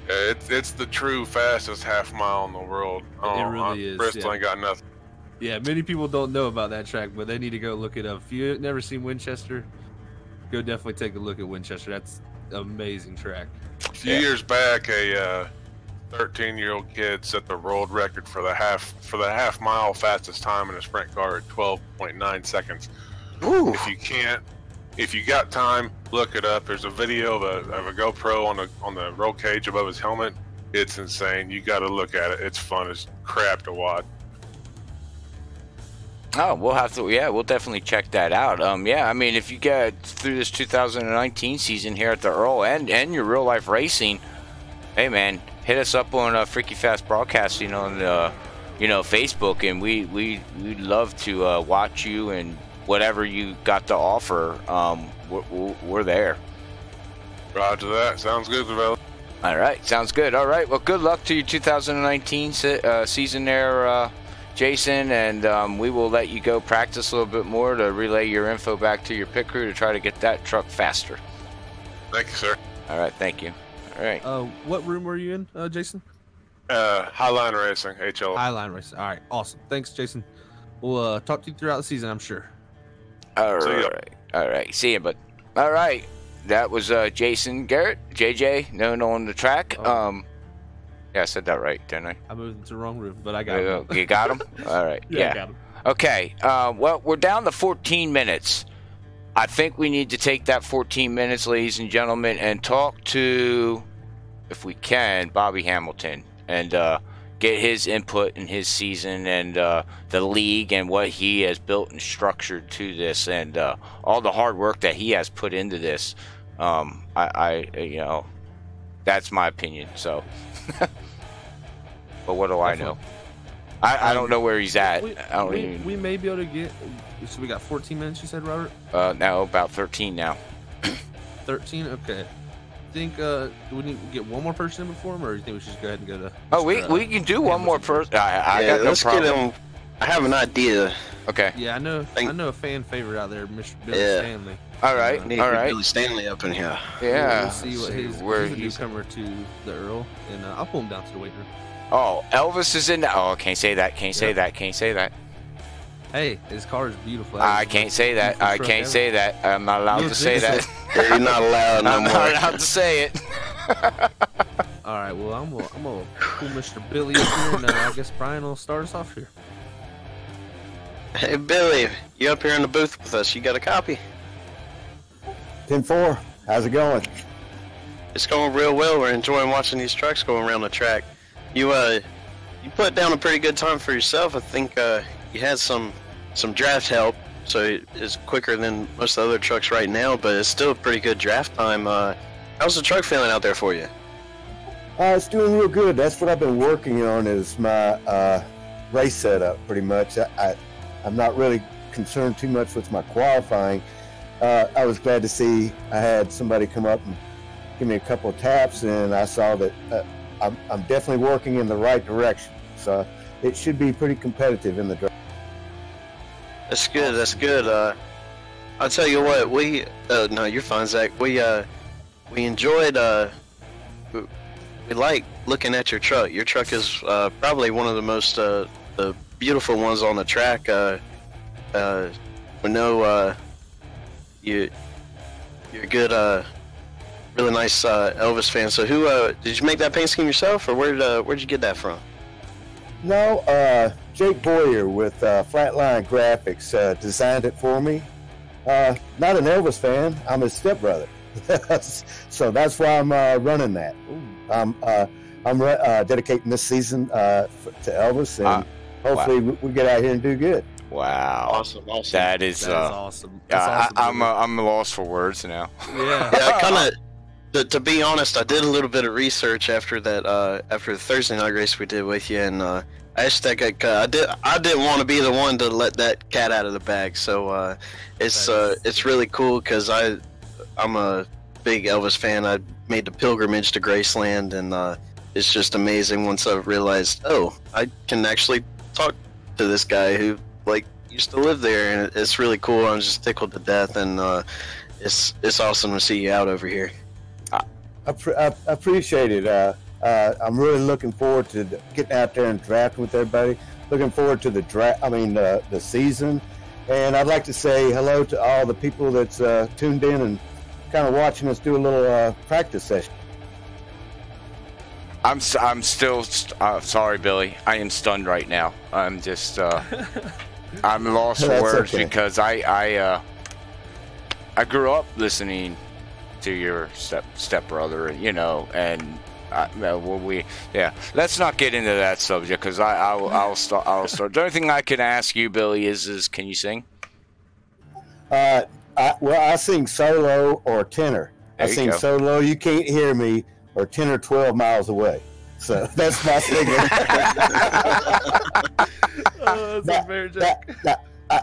Yeah, it's the true fastest half mile in the world. It really is. Bristol Yeah. ain't got nothing. Yeah, many people don't know about that track, but they need to go look it up. If you've never seen Winchester, go definitely take a look at Winchester. That's an amazing track. A few years back, a 13-year-old kid set the world record for the half mile fastest time in a sprint car at 12.9 seconds. Ooh. If you got time, look it up. There's a video of a GoPro on the roll cage above his helmet. It's insane. You got to look at it. It's fun as crap to watch. Oh, we'll have to. Yeah, we'll definitely check that out. Yeah, I mean, if you get through this 2019 season here at the Earl and your real life racing, hey man, hit us up on FreekyFast Broadcasting on Facebook, and we'd love to watch you and whatever you got to offer. We're there. Roger that. Sounds good, fella. All right, sounds good. All right, well, good luck to your 2019 season there, Jason, and we will let you go practice a little bit more to relay your info back to your pit crew to try to get that truck faster. Thank you, sir. All right, thank you. All right. What room were you in, Jason? Highline Racing, HL. Highline Racing. All right, awesome. Thanks, Jason. We'll talk to you throughout the season, I'm sure. All See ya. right. All right. See you, bud. All right. That was Jason Garrett, JJ, known on the track. Oh. Yeah, I said that right, didn't I? I moved into the wrong room, but I got him. You got him? All right. Yeah, I got him. Okay. Well, we're down to 14 minutes. I think we need to take that 14 minutes, ladies and gentlemen, and talk to, if we can, Bobby Hamilton, and get his input in his season and the league and what he has built and structured to this, and all the hard work that he has put into this. I that's my opinion. So, but what do I know? I don't know where he's at. We may be able to get. So we got 14 minutes. You said, Robert? No, about 13 now. 13. Okay. think do we need to get one more person in before him, or do you think we should just go ahead and go to? Oh, we can do one more person. I Yeah, got no let's get problem. him. I have an idea. Okay. Yeah, I know a fan favorite out there, Mr. Billy Yeah. Stanley. All right. Need All right. Billy Stanley up in here. Yeah. We'll see what he's where a he's. newcomer to the Earl, and I'll pull him down to the weight room. Oh, Elvis is in. Oh, can't say that. Can't say Yeah. that. Can't say that. Hey, his car is beautiful. I can't say that. I can't say that. I'm not allowed to say that. Yeah, you're not allowed no I'm more. not allowed to say it. All right, well, I'm gonna pull Mr. Billy up here, and I guess Brian will start us off here. Hey, Billy, you up here in the booth with us? You got a copy? 10-4, how's it going? It's going real well. We're enjoying watching these trucks go around the track. You put down a pretty good time for yourself. I think you had some draft help, so it's quicker than most of the other trucks right now. But it's still a pretty good draft time. How's the truck feeling out there for you? It's doing real good. That's what I've been working on, is my race setup, pretty much. I'm not really concerned too much with my qualifying. I was glad to see I had somebody come up and give me a couple of taps, and I saw that I'm definitely working in the right direction. So it should be pretty competitive in the draft. That's good. That's good. I'll tell you what. We no, you're fine, Zach. We enjoyed. We like looking at your truck. Your truck is probably one of the most the beautiful ones on the track. We know you're a good, really nice Elvis fan. So who did you make that paint scheme yourself, or where'd you get that from? No, Jake Boyer with Flatline Graphics designed it for me. Not an Elvis fan. I'm his stepbrother. So that's why I'm running that. I'm dedicating this season to Elvis, and hopefully we get out here and do good. Wow. Awesome. That is awesome. That's awesome. I'm lost for words now. Yeah. Yeah, I kind of. To be honest, I did a little bit of research after that, after the Thursday night race we did with you, and I didn't want to be the one to let that cat out of the bag. So it's really cool because I'm a big Elvis fan. I made the pilgrimage to Graceland, and it's just amazing once I realized, oh, I can actually talk to this guy who used to live there, and it's really cool. I'm just tickled to death, and it's awesome to see you out over here. I appreciate it. I'm really looking forward to getting out there and drafting with everybody. Looking forward to the season, and I'd like to say hello to all the people that's tuned in and kind of watching us do a little practice session. I'm still sorry, Billy. I am stunned right now. I'm just I'm lost for words because I grew up listening to your stepbrother, and let's not get into that subject because I'll start. The only thing I can ask you, Billy, is can you sing? I sing solo or tenor. I sing solo, you can't hear me, or tenor 12 miles away. So that's my singer. That's a fair joke.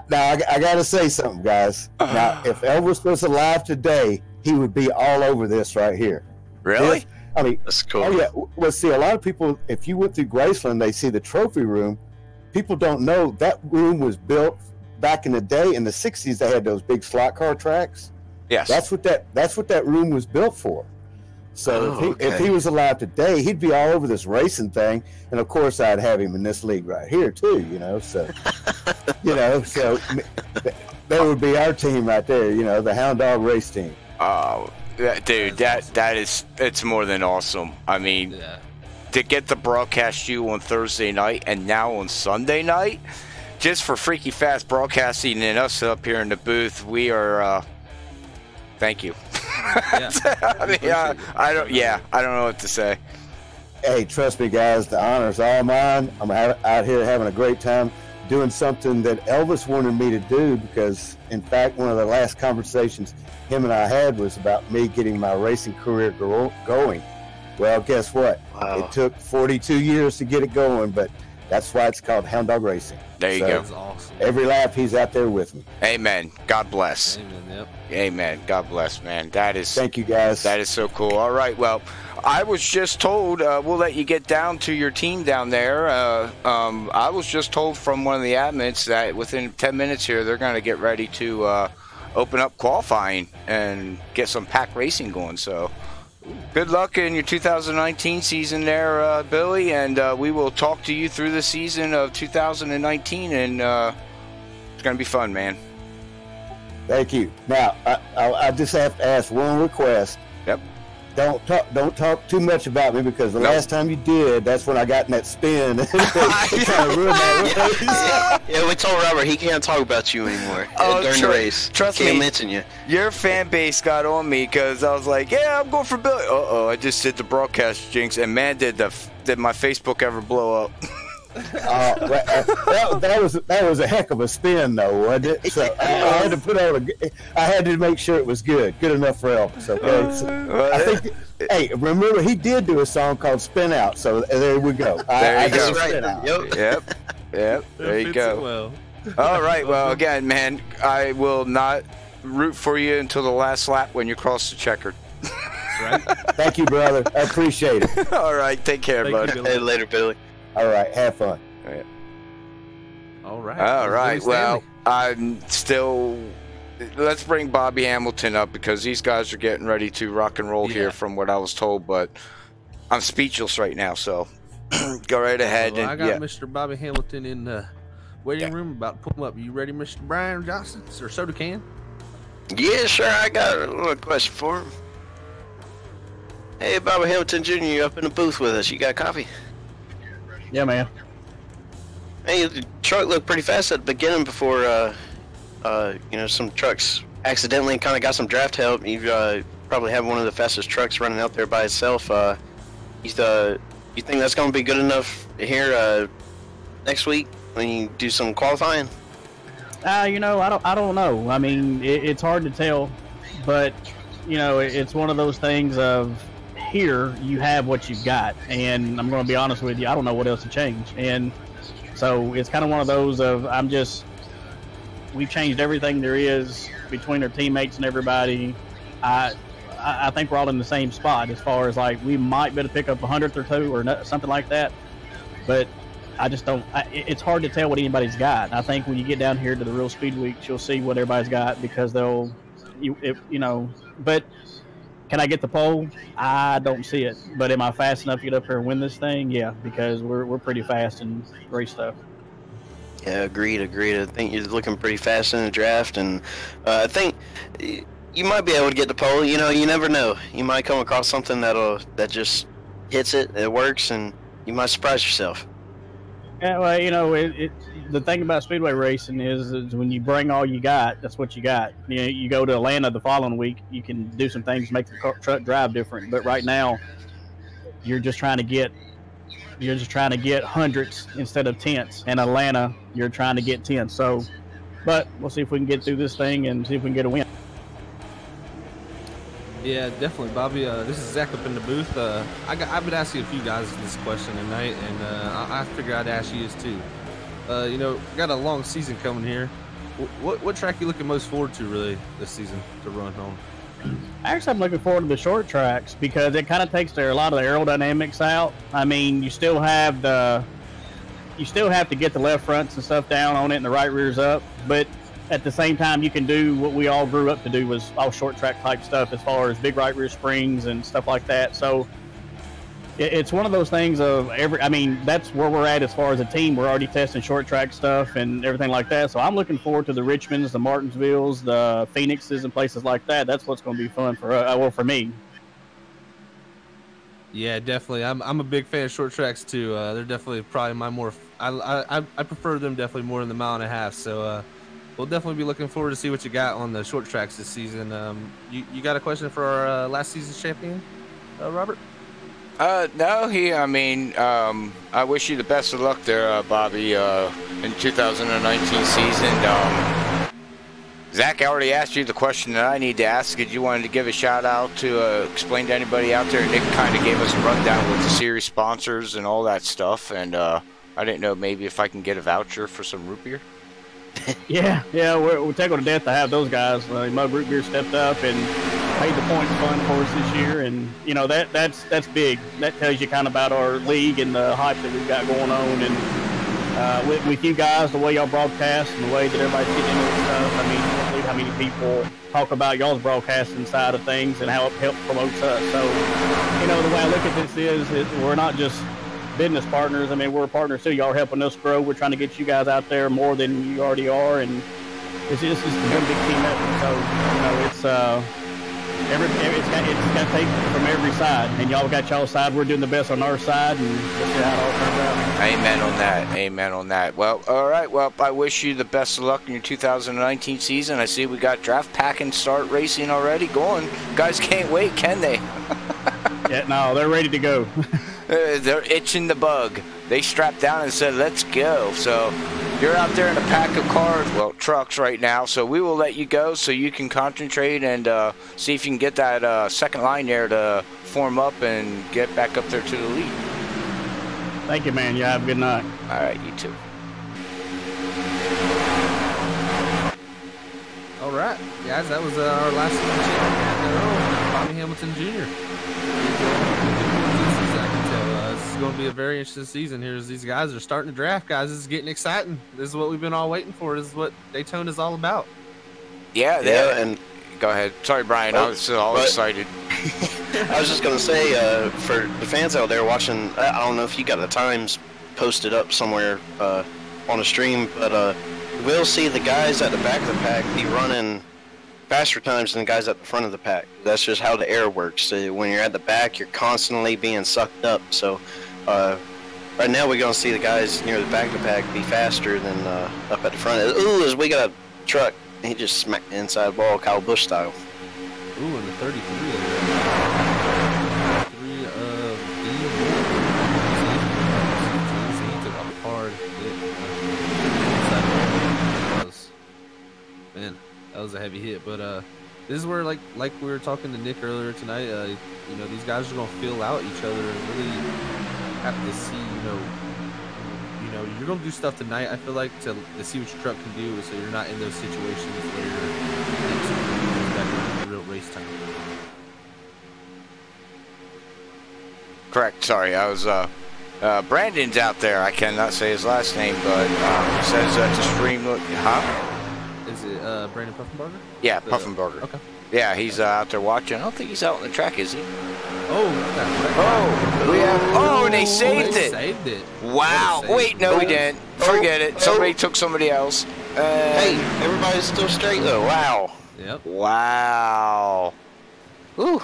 Now I got to say something, guys. Now, if Elvis was alive today, he would be all over this right here. Really? That's cool. Oh yeah. Well, see, a lot of people, if you went through Graceland, they see the trophy room. People don't know that room was built back in the day. In the 60s, they had those big slot car tracks. Yes. That's what that room was built for. So if he was alive today, he'd be all over this racing thing. And of course, I'd have him in this league right here too. So so that would be our team right there. The Hound Dog race team. Oh, dude, it's more than awesome. I mean, to get to broadcast you on Thursday night and now on Sunday night, just for FreekyFast broadcasting and us up here in the booth, we are. Thank you. I don't know what to say. Hey, trust me, guys. The honor's all mine. I'm out here having a great time doing something that Elvis wanted me to do because, in fact, one of the last conversations him and I had was about me getting my racing career going. Well, guess what? Wow. It took 42 years to get it going, but That's why it's called Hound Dog Racing. There you So, go. That's awesome. Every lap he's out there with me. Amen. God bless. Amen. Yep. Amen. God bless, man. That is Thank you, guys. that is so cool. All right. Well, I was just told we'll let you get down to your team down there. I was just told from one of the admins that within 10 minutes here they're going to get ready to open up qualifying and get some pack racing going. So good luck in your 2019 season there, Billy, and we will talk to you through the season of 2019, and it's going to be fun, man. Thank you. Now, I just have to ask one request. Yep. Don't talk too much about me, because the last time you did, that's when I got in that spin. It kind of ruined that race. Yeah, we told Robert he can't talk about you anymore during the race. Trust Can't me, mention you. your fan base got on me because I was like, yeah, I'm going for Billy. I just did the broadcast jinx, and man, did my Facebook ever blow up. That was a heck of a spin, though, wasn't it? So I had to put on I had to make sure it was good enough for Elvis. Okay, so I think. Hey, remember he did do a song called "Spin Out," so there we go. There you go. That's right. Yep. There you go. Well. All right. Well, again, man, I will not root for you until the last lap when you cross the checkered. Right. Thank you, brother. I appreciate it. All right. Take care, bud. Hey, later, Billy. All right, have fun. All right. All right. Billy Well, Stanley. I'm still. Let's bring Bobby Hamilton up because these guys are getting ready to rock and roll here, from what I was told. But I'm speechless right now, so go right ahead. Well, and I got Mr. Bobby Hamilton in the waiting room, about to pull him up. You ready, Mr. Brian Johnson? Or soda can? Yeah, sure. I got a little question for him. Hey, Bobby Hamilton Jr., you up in the booth with us. You got coffee? Yeah, man. Hey, the truck looked pretty fast at the beginning before, some trucks accidentally kind of got some draft help. You probably have one of the fastest trucks running out there by itself. You think that's going to be good enough here next week when you do some qualifying? I don't know. I mean, it's hard to tell, but it's one of those things of here you have what you've got, and I'm going to be honest with you, I don't know what else to change, and so it's kind of one of those of we've changed everything there is between our teammates and everybody. I think we're all in the same spot as far as like we might be able to pick up 100th or two or something like that, but I just don't. It's hard to tell what anybody's got. I think when you get down here to the real speed weeks, you'll see what everybody's got because But can I get the pole? I don't see it. But am I fast enough to get up here and win this thing? Yeah, because we're pretty fast in race stuff. Yeah, agreed. I think you're looking pretty fast in the draft, and I think you might be able to get the pole. You never know. You might come across something that just hits it works, and you might surprise yourself. Yeah, well, the thing about speedway racing is when you bring all you got, that's what you got. You go to Atlanta the following week, you can do some things to make the truck drive different. But right now, you're just trying to get hundreds instead of tenths. In Atlanta, you're trying to get tenths. So, but we'll see if we can get through this thing and see if we can get a win. Yeah, definitely, Bobby. This is Zach up in the booth. I've been asking a few guys this question tonight, and I figured I'd ask you this too. Got a long season coming here. What track you looking most forward to really this season to run on? Actually, I'm looking forward to the short tracks because it kind of takes a lot of the aerodynamics out. I mean, you still have to get the left fronts and stuff down on it and the right rears up, but at the same time, you can do what we all grew up to do was all short track type stuff as far as big right rear springs and stuff like that. So it's one of those things of that's where we're at as far as a team. We're already testing short track stuff and everything like that. So I'm looking forward to the Richmonds, the Martinsvilles, the Phoenixes, and places like that. That's what's going to be fun for me. Yeah, definitely. I'm a big fan of short tracks too. They're definitely probably my more. I prefer them definitely more than the mile and a half. So we'll definitely be looking forward to see what you got on the short tracks this season. You got a question for our last season's champion, Robert? No, I wish you the best of luck there, Bobby, in 2019 season. Zach already asked you the question that I need to ask. Did you wanted to give a shout out to explain to anybody out there? Nick kind of gave us a rundown with the series sponsors and all that stuff, and I didn't know maybe if I can get a voucher for some root beer. Yeah, we're tickled to death to have those guys. Mug Root Beer stepped up and paid the points fund for us this year, and you know that's big. That tells you kind of about our league and the hype that we've got going on. And with you guys, the way y'all broadcast and the way that everybody's getting into this stuff, I mean, you don't believe how many people talk about y'all's broadcasting side of things and how it helps promotes us. So, you know, the way I look at this is we're not just business partners. I mean, we're partners too. Y'all are helping us grow. We're trying to get you guys out there more than you already are, and it's just one big team effort. So, you know, it's got to take from every side, and y'all got y'all's side. We're doing the best on our side, and we'll see how it all turns out. Amen on that. Amen on that. Well, all right. Well, I wish you the best of luck in your 2019 season. I see we got draft pack and start racing already going. Guys can't wait, can they? Yeah, no, they're ready to go. They're itching the bug. They strapped down and said, let's go. So you're out there in a pack of cars, well, trucks right now. So we will let you go so you can concentrate and see if you can get that second line there to form up and get back up there to the lead. Thank you, man. You have a good night. All right, you too. All right, guys, that was our last champion, Bobby Hamilton Jr. I can tell this is going to be a very interesting season here as these guys are starting to draft, guys. This is getting exciting. This is what we've been all waiting for. This is what Daytona is all about. Yeah, and go ahead. Sorry, Brian. I was all excited. I was just going to say, for the fans out there watching, I don't know if you got the times posted up somewhere on the stream, but we'll see the guys at the back of the pack be running faster times than the guys at the front of the pack. That's just how the air works. So when you're at the back, you're constantly being sucked up. So right now we're going to see the guys near the back of the pack be faster than up at the front. Ooh, as we got a truck, he just smacked the inside wall, Kyle Busch style. Ooh, and the 33 of he took a hard hit. Man, that was a heavy hit. But this is where, like we were talking to Nick earlier tonight, you know, these guys are going to feel out each other and really have to see, you know, you're going to do stuff tonight, I feel like, to see what your truck can do, so you're not in those situations where you're back in real race time. Correct. Sorry, I was Brandon's out there. I cannot say his last name, but says to stream. Huh? Is it Brandon Puffenbarger? Yeah, Puffenbarger. Okay. Yeah, he's out there watching. I don't think he's out on the track, is he? Oh, and they saved it. Saved it. Wow. Wait, no, we didn't. Forget it. Somebody took somebody else. Hey, everybody's still straight though. Wow. Yep. Wow. Whew.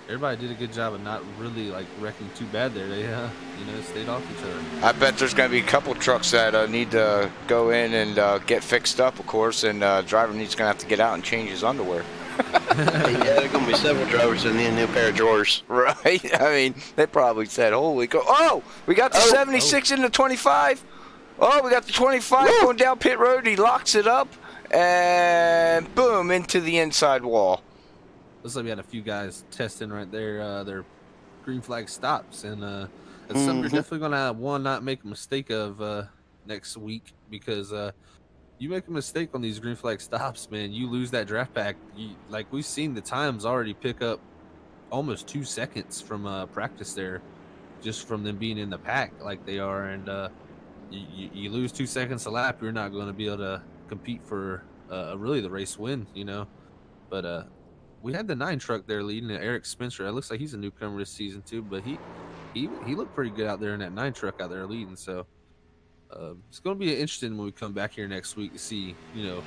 Everybody did a good job of not really like wrecking too bad there. They, stayed off each other. I bet there's going to be a couple trucks that need to go in and get fixed up, of course, and driver needs going to have to get out and change his underwear. Yeah, there are going to be several drivers that need a new pair of drawers. Right? I mean, they probably said, holy cow. Oh, we got the 76 in the 25. Oh, we got the 25 going down pit road. He locks it up, and boom, into the inside wall. Looks like we had a few guys testing right there. Their green flag stops, and it's something you're definitely going to not make a mistake of next week, because you make a mistake on these green flag stops, man, you lose that draft pack. Like we've seen the times already pick up almost 2 seconds from practice there, just from them being in the pack like they are, and you lose 2 seconds a lap, you're not going to be able to compete for really the race win, you know. But we had the 9 truck there leading, Eric Spencer. It looks like he's a newcomer this season too, but he looked pretty good out there in that 9 truck out there leading. So it's going to be interesting when we come back here next week to see, you know,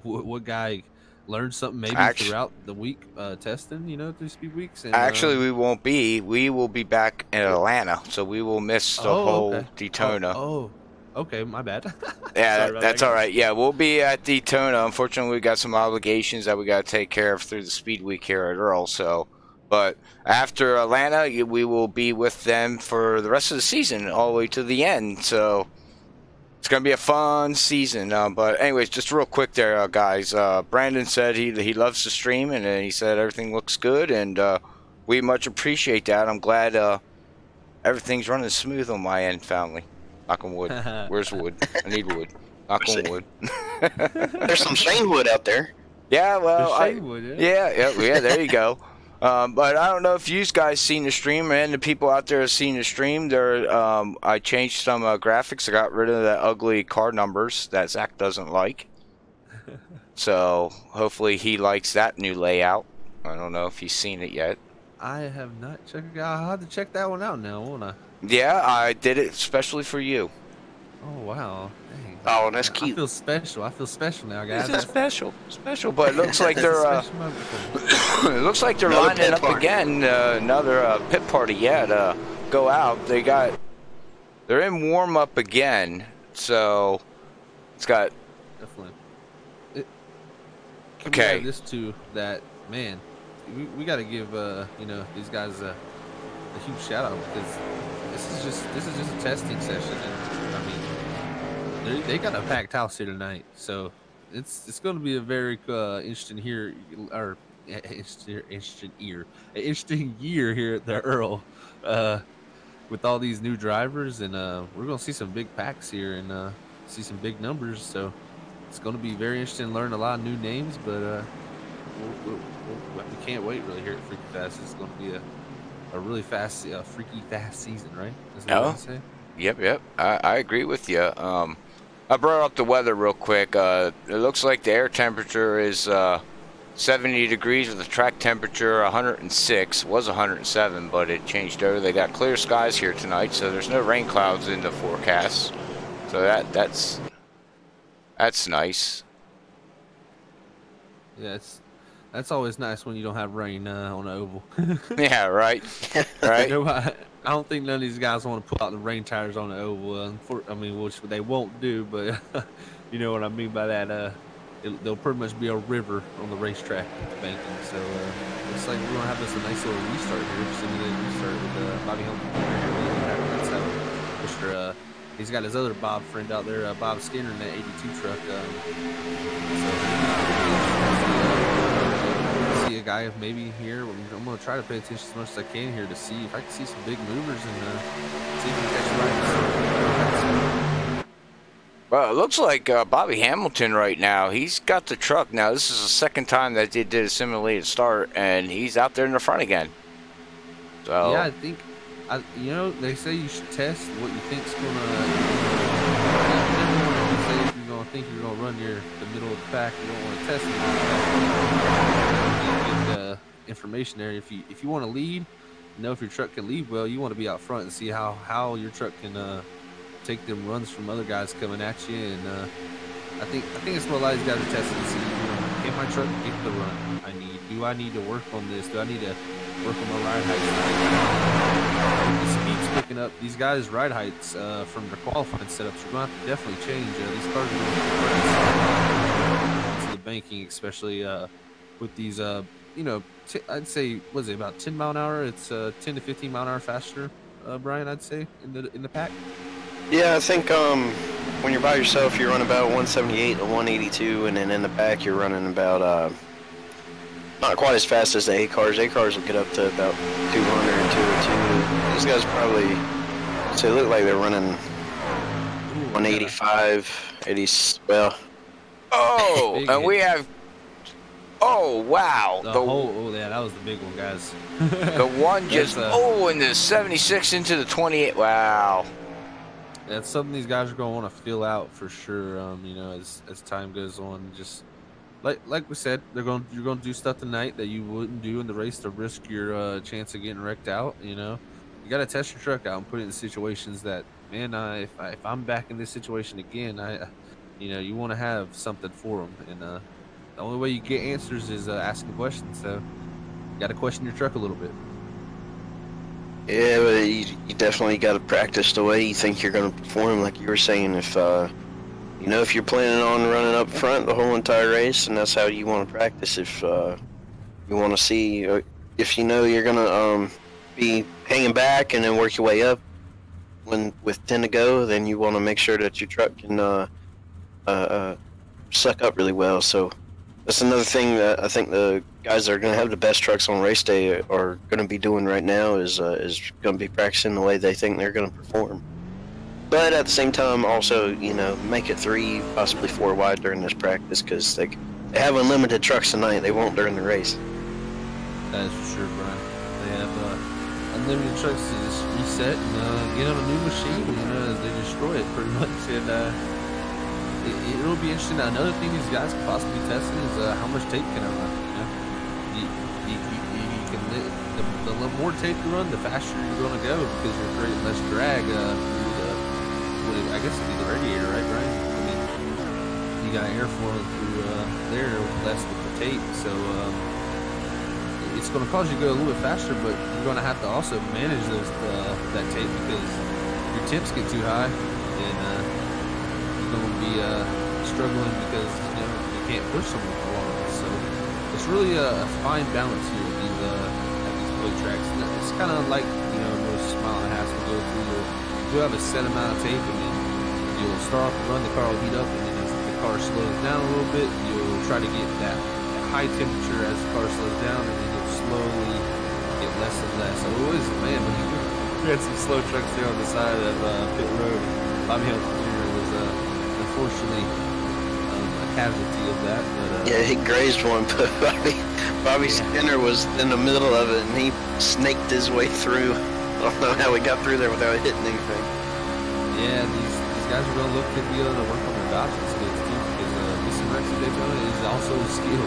what guy learned something maybe throughout the week testing, you know, through speed weeks. And, actually, we won't be. We will be back in Atlanta, so we will miss the whole Daytona. Okay, my bad. Yeah, that's all right. Yeah, we'll be at Daytona. Unfortunately, we got some obligations that we got to take care of through the speed week here at Earl. So, but after Atlanta, we will be with them for the rest of the season, all the way to the end. So it's gonna be a fun season. But anyways, just real quick there, guys. Brandon said he loves the stream, and he said everything looks good, and we much appreciate that. I'm glad everything's running smooth on my end, family. Knock on wood. Where's wood? I need wood. Knock on wood. There's some Shane wood out there. Yeah, well, Yeah. yeah, there you go. But I don't know if you guys seen the stream, and the people out there have seen the stream. There, I changed some graphics. I got rid of the ugly car numbers that Zach doesn't like. So hopefully he likes that new layout. I don't know if he's seen it yet. I have not checked it out. I'll have to check that one out now, won't I? Yeah, I did it especially for you. Oh, wow. Dang. Oh, that's cute. I feel special. I feel special now, guys. This is special, but it looks like they're it looks like they're lining up again. Another pit party, yeah, to go out. They're in warm up again, so it's got definitely. Okay. This too, that man, we got to give you know, these guys a huge shout out, because this is just a testing session, and I mean they got a packed house here tonight, so it's going to be a very interesting year here at the Earl, with all these new drivers, and we're going to see some big packs here and see some big numbers, so it's going to be very interesting to learn a lot of new names, but we can't wait really here at FreekyFast. It's going to be a really fast, freaky fast season, right? Is that what you say? Yep. I agree with you. I brought up the weather real quick. It looks like the air temperature is 70 degrees with the track temperature 106. It was 107, but it changed over. They got clear skies here tonight, so there's no rain clouds in the forecast. So that's nice. Yeah, that's always nice when you don't have rain on the oval. Yeah, right. Right. You know, I don't think none of these guys want to pull out the rain tires on the oval. I mean, which they won't do, but you know what I mean by that. They'll pretty much be a river on the racetrack at the banking. So looks like we're gonna have this a nice little restart here. Simulated restart with Bobby Hamilton. That's how Mr. He's got his other Bob friend out there, Bob Skinner, in that 82 truck. See a guy maybe here. I'm going to try to pay attention as much as I can here to see if I can see some big movers and see if we can catch right. Well, it looks like Bobby Hamilton right now, he's got the truck. Now, this is the second time that they did a simulated start, and he's out there in the front again. So yeah, I think... you know, they say you should test what you think's gonna. Say if you're gonna think you're gonna run near the middle of the pack, you don't want to test it. Get information there. If you want to lead, know if your truck can lead well, you want to be out front and see how your truck can take them runs from other guys coming at you. And I think it's what a lot of these guys are testing to see. You know, can my truck get the run I need? Do I need to work on this? Do I need to work on my ride height? The speed's picking up. These guys' ride heights from their qualifying setups are going to have to definitely change. These cars are going to the banking, especially with these, you know, I'd say, what is it, about 10 mile an hour? It's 10 to 15 mile an hour faster, Brian, I'd say, in the pack. Yeah, I think when you're by yourself, you run about 178 to 182, and then in the pack, you're running about not quite as fast as the A cars. A cars will get up to about 200 and 202. These guys probably, so they look like they're running 185, 80. Well. Oh, and we have. Oh wow! Yeah, that was the big one, guys. The one just in the 76 into the 28. Wow. That's something these guys are going to want to fill out for sure. You know, as time goes on, just like we said, you're going to do stuff tonight that you wouldn't do in the race to risk your chance of getting wrecked out. You know, you got to test your truck out and put it in situations that, man, if I'm back in this situation again, you know, you want to have something for them, and the only way you get answers is asking questions. So you got to question your truck a little bit. Yeah, but you definitely got to practice the way you think you're going to perform. Like you were saying, if you know, if you're planning on running up front the whole entire race, and that's how you want to practice. If you want to see, if you know you're going to be hanging back and then work your way up with 10 to go, then you want to make sure that your truck can suck up really well. So that's another thing that I think the guys that are going to have the best trucks on race day are going to be doing right now is going to be practicing the way they think they're going to perform. But at the same time, also, you know, make it 3, possibly 4 wide during this practice, because they have unlimited trucks tonight. They won't during the race. That is for sure, Brian. They have unlimited trucks to just reset and get on a new machine, you know, as they destroy it pretty much. And it'll be interesting. Another thing these guys could possibly be testing is how much tape can I run. You can the more tape you run, the faster you're going to go because you're creating less drag through I guess it'd be the radiator, right, Brian? I mean, you got airflow through there less with the tape, so it's going to cause you to go a little bit faster, but you're going to have to also manage that tape because your temps get too high and you're going to be struggling because you can't push them along. So it's really a fine balance here at these play tracks. And it's kind of like most mile and a half will go through. You'll have a set amount of tape, and then you'll start off the run. The car will heat up, and then as the car slows down a little bit, you'll try to get that high temperature as the car slows down, and then you'll slowly get less and less. So it was, man, we had some slow trucks there on the side of pit road. Bobby Hamilton Jr. was unfortunately a casualty of that. But, yeah, he grazed one, but Bobby Skinner was in the middle of it, and he snaked his way through. I don't know how we got through there without hitting anything. Yeah, these guys are going to look to be able to work on their dodging skills too, because missing wrecks in Daytona is also a skill.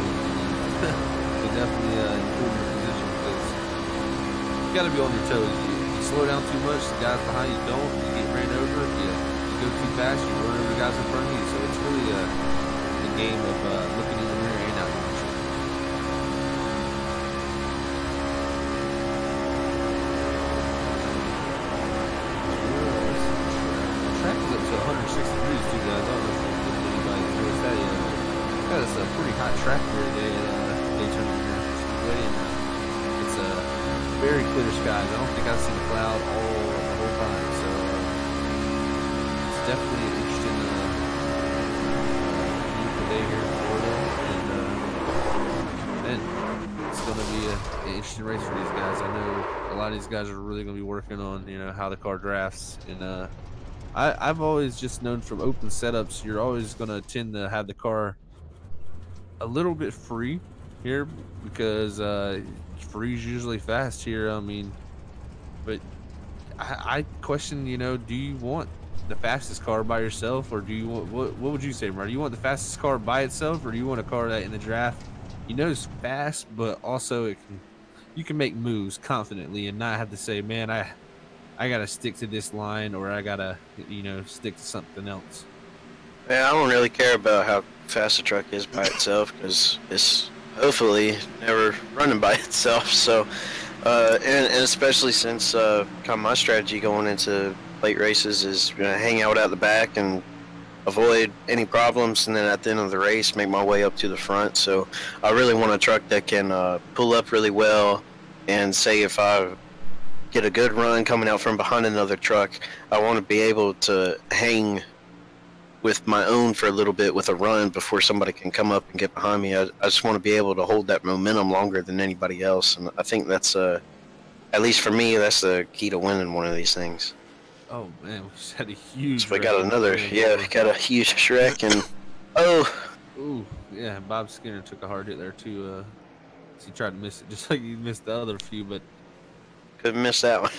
So definitely improve your position because you got to be on your toes. You slow down too much, the guys behind you don't. You get ran over. If you go too fast, you run over the guys in front of you. So it's really a game of looking in the mirror and out. It's a pretty hot track here today at Daytona Speedway, and it's a very clear skies. I don't think I've seen a cloud the whole time, so it's definitely an interesting beautiful day here in Florida, and it's going to be an interesting race for these guys. I know a lot of these guys are really going to be working on how the car drafts, and I've always just known from open setups you're always going to tend to have the car a little bit free here because free is usually fast here. I mean, but I question, do you want the fastest car by yourself, or do you want what would you say, Mar? Do you want the fastest car by itself, or do you want a car that in the draft is fast, but also you can make moves confidently and not have to say, man, I gotta stick to this line, or I gotta stick to something else. Yeah, I don't really care about how fast a truck is by itself because it's hopefully never running by itself. So, and especially since kind of my strategy going into late races is hang out at the back and avoid any problems, and then at the end of the race make my way up to the front. So I really want a truck that can pull up really well, and say if I get a good run coming out from behind another truck, I want to be able to hang with my own for a little bit with a run before somebody can come up and get behind me. I just want to be able to hold that momentum longer than anybody else, and I think that's at least for me, that's the key to winning one of these things. Oh man, we just had a huge. So we got another, we got a huge wreck, and ooh, yeah, Bob Skinner took a hard hit there too. He tried to miss it, just like he missed the other few, but couldn't miss that one.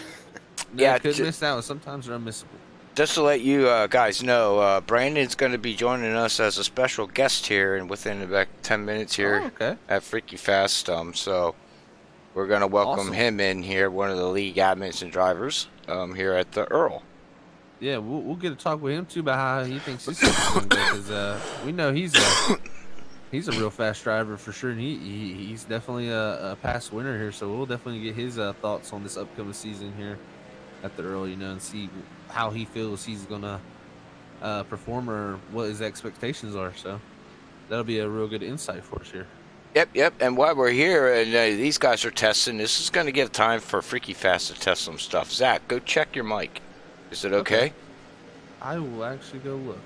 Yeah, couldn't miss that one. Sometimes they're unmissable. Just to let you guys know, Brandon's going to be joining us as a special guest here, and within about 10 minutes here at FreekyFast. So we're going to welcome him in here, one of the league admins and drivers here at the Earl. Yeah, we'll get to talk with him too about how he thinks this is going to go, because we know he's a real fast driver for sure, and he's definitely a past winner here. So we'll definitely get his thoughts on this upcoming season here at the Earl, and see how he feels he's gonna perform, or what his expectations are. So that'll be a real good insight for us here. Yep. And while we're here and these guys are testing, this is going to give time for FreekyFast to test some stuff. Zach, go check your mic. Is it okay? I will actually go look.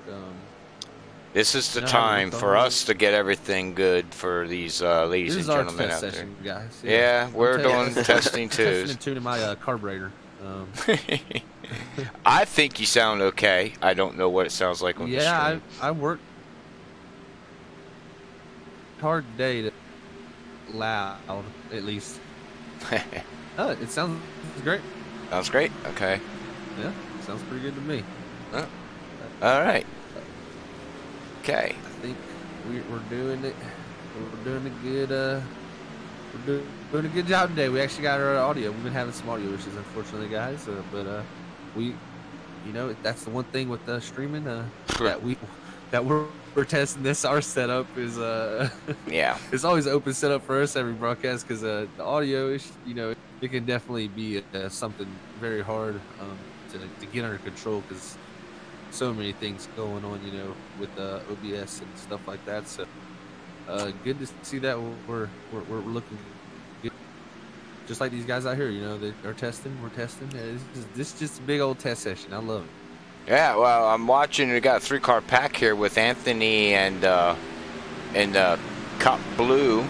This is the time for us to get everything good for these ladies and gentlemen out there. Guys. Yeah, we're doing testing too. Testing and tuning my carburetor. I think you sound okay. I don't know what it sounds like on the stream. I worked hard today to loud, at least. Oh, it sounds great. Sounds great. Okay. Yeah, sounds pretty good to me. Oh. All right. Okay. I think we're doing it. We're doing a good. We're doing a good job today. We actually got our audio. We've been having some audio issues, unfortunately, guys. But we, you know, that's the one thing with streaming that we're testing this. Our setup is yeah, it's always an open setup for us every broadcast because the audio is, you know, it can definitely be something very hard to get under control because so many things going on, you know, with OBS and stuff like that. So good to see that we're looking good, just like these guys out here. You know, they are testing. We're testing. This is just a big old test session. I love it. Yeah, well, I'm watching. We got a 3-car pack here with Anthony and Cup Blue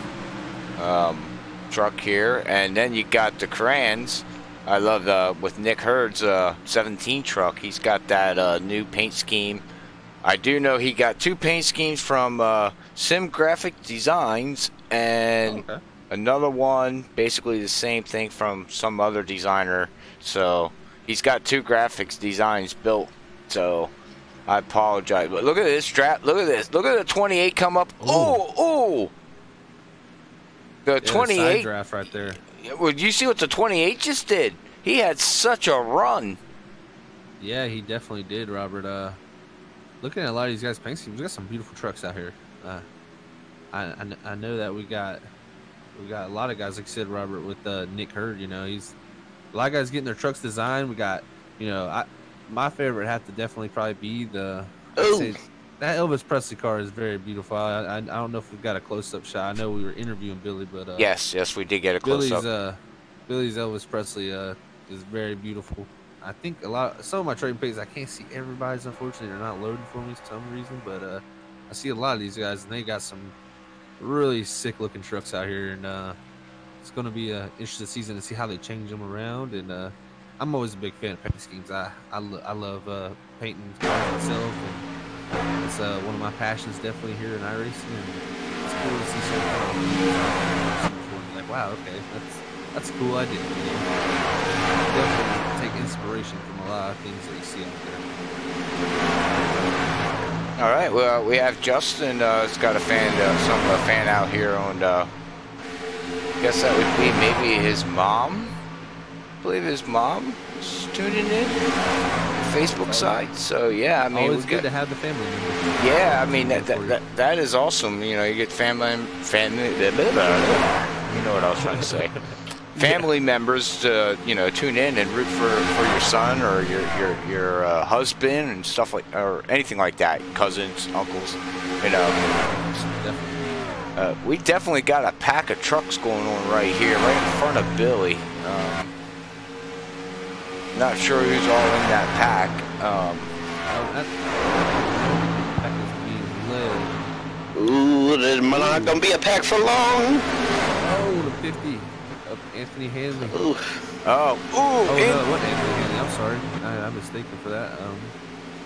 truck here, and then you got the Crans. I love with Nick Hurd's 17 truck. He's got that new paint scheme. I do know he got 2 paint schemes from Sim Graphic Designs and another one, basically the same thing from some other designer. So he's got 2 graphics designs built. So I apologize, but look at this strap. Look at this. Look at the 28 come up. Oh. The 28 side draft right there. Well, you see what the 28 just did? He had such a run. Yeah, he definitely did, Robert. Looking at a lot of these guys' paint schemes, we got some beautiful trucks out here. I know that we got a lot of guys, like I said, Robert, with Nick Hurd. You know, he's a lot of guys getting their trucks designed. We got, you know, my favorite have to definitely probably be that Elvis Presley car is very beautiful. I don't know if we've got a close-up shot. I know we were interviewing Billy, but yes, we did get a close-up. Billy's Elvis Presley is very beautiful. I think some of my trading pages, I can't see everybody's, unfortunately. They're not loading for me for some reason, but I see a lot of these guys, and they got some really sick-looking trucks out here, and it's going to be an interesting season to see how they change them around, and I'm always a big fan of paint schemes. I love painting cars myself, and it's one of my passions definitely here in iRacing, and it's cool to see something like, wow, okay, that's a cool idea. You know? Definitely take inspiration from a lot of things that you see out there. All right, well, we have Justin. It's got a fan out here on. Guess that would be maybe his mom. I believe his mom is tuning in. Facebook side. So yeah, I mean, always good to have the family members. Yeah, I mean that is awesome. You know, you get family. You know what I was trying to say. Family members to, you know, tune in and root for your son or your husband and stuff like, or anything like that. Cousins, uncles, you know. We definitely got a pack of trucks going on right here, right in front of Billy. Not sure who's all in that pack. That is being led. Ooh, there's not gonna be a pack for long. Oh, the 50 of Anthony Hanley. Ooh. Oh, no, what Anthony Hanley? I'm sorry, I'm mistaken for that.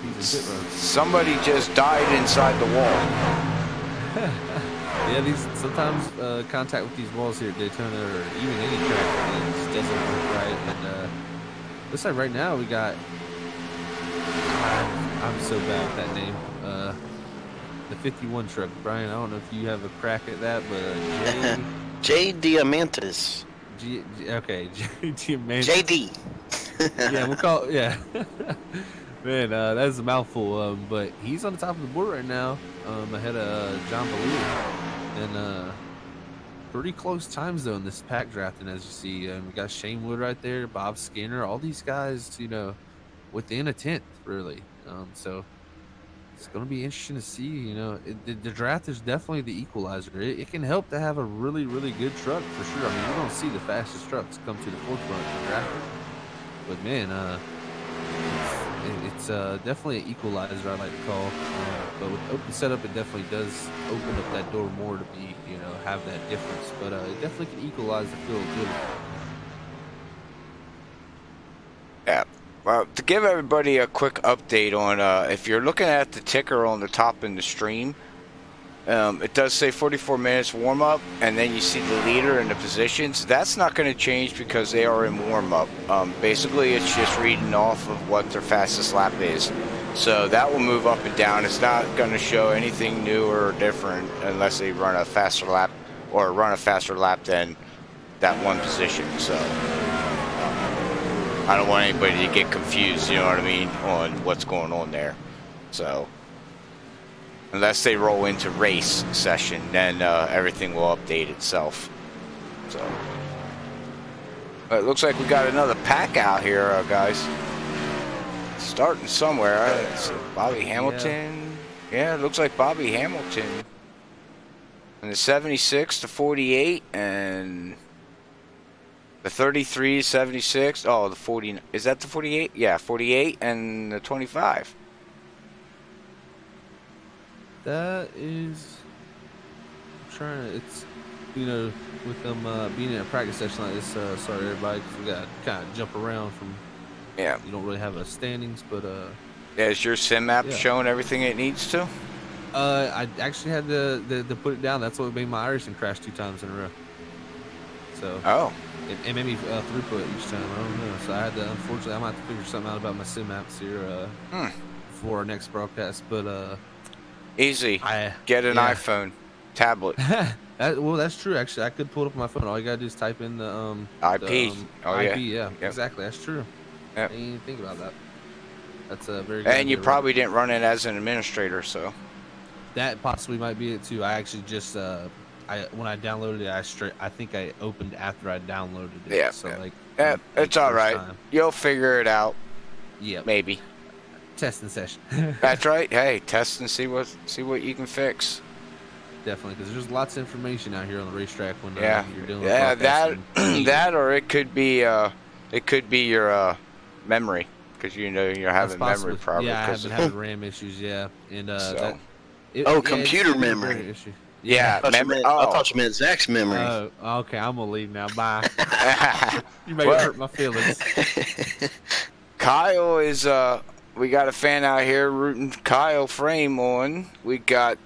He's in pit road. Somebody just died inside the wall. Yeah, these sometimes contact with these walls here at Daytona or even any track, it just doesn't work right. And looks like right now we got. I'm so bad at that name. The 51 truck, Brian. I don't know if you have a crack at that, but J Diamantis. Okay, Diamantis. JD. Yeah, we'll call. Yeah. Man, that's a mouthful. But he's on the top of the board right now, ahead of John Ballou, and pretty close times though in this pack drafting, as you see. We got Shane Wood right there, Bob Skinner, all these guys, you know, within a 10th, really. So it's going to be interesting to see. You know, the draft is definitely the equalizer. It can help to have a really, really good truck for sure. I mean, you don't see the fastest trucks come to the forefront in the draft, but man, it's definitely an equalizer, I like to call. But with open setup, it definitely does open up that door more to be, you know, have that difference. But it definitely can equalize the field good. Well, to give everybody a quick update on, if you're looking at the ticker on the top in the stream, it does say 44 minutes warm-up, and then you see the leader and the positions. That's not going to change because they are in warm-up. Basically, it's just reading off of what their fastest lap is. So that will move up and down. It's not going to show anything new or different unless they run a faster lap or run a faster lap than that one position. So I don't want anybody to get confused, you know what I mean, on what's going on there. So unless they roll into race session, then everything will update itself. So it looks like we got another pack out here, guys. Starting somewhere. It's Bobby Hamilton. Yeah, it looks like Bobby Hamilton. And the 76 to 48 and the 33 76. Oh, the 40. Is that the 48? Yeah, 48 and the 25. That is. I'm trying to. It's, you know, with them being in a practice session like this. Sorry, everybody, because we got to kind of jump around from. Yeah. You don't really have a standings, but yeah, is your sim map showing everything it needs to? I actually had to put it down. That's what made my Irishman crash 2 times in a row. So. Oh. It made me throughput each time. I don't know. So I had to. Unfortunately, I might have to figure something out about my sim maps here for our next broadcast. But easy. Get an iPhone tablet. Well, that's true. Actually, I could pull it up on my phone. All you gotta do is type in the IP. IP. Yeah, exactly. That's true. Yep. I didn't even think about that. That's a very good And you idea, probably didn't run it as an administrator, so that possibly might be it too. I actually just when I downloaded it, I think I opened after I downloaded it. Yeah. So like it's all right. You'll figure it out. Yeah. Maybe. Testing session. That's right. Hey, test and see what you can fix. Definitely, because there's lots of information out here on the racetrack when you're dealing with that or it could be your memory, because you know you're having memory problems. Yeah, I've been having RAM issues. Yeah, and computer memory. Yeah, I thought you meant Zach's memory. Oh, okay. I'm gonna leave now. Bye. You may hurt my feelings. Kyle is we got a fan out here rooting Kyle Frame on. We got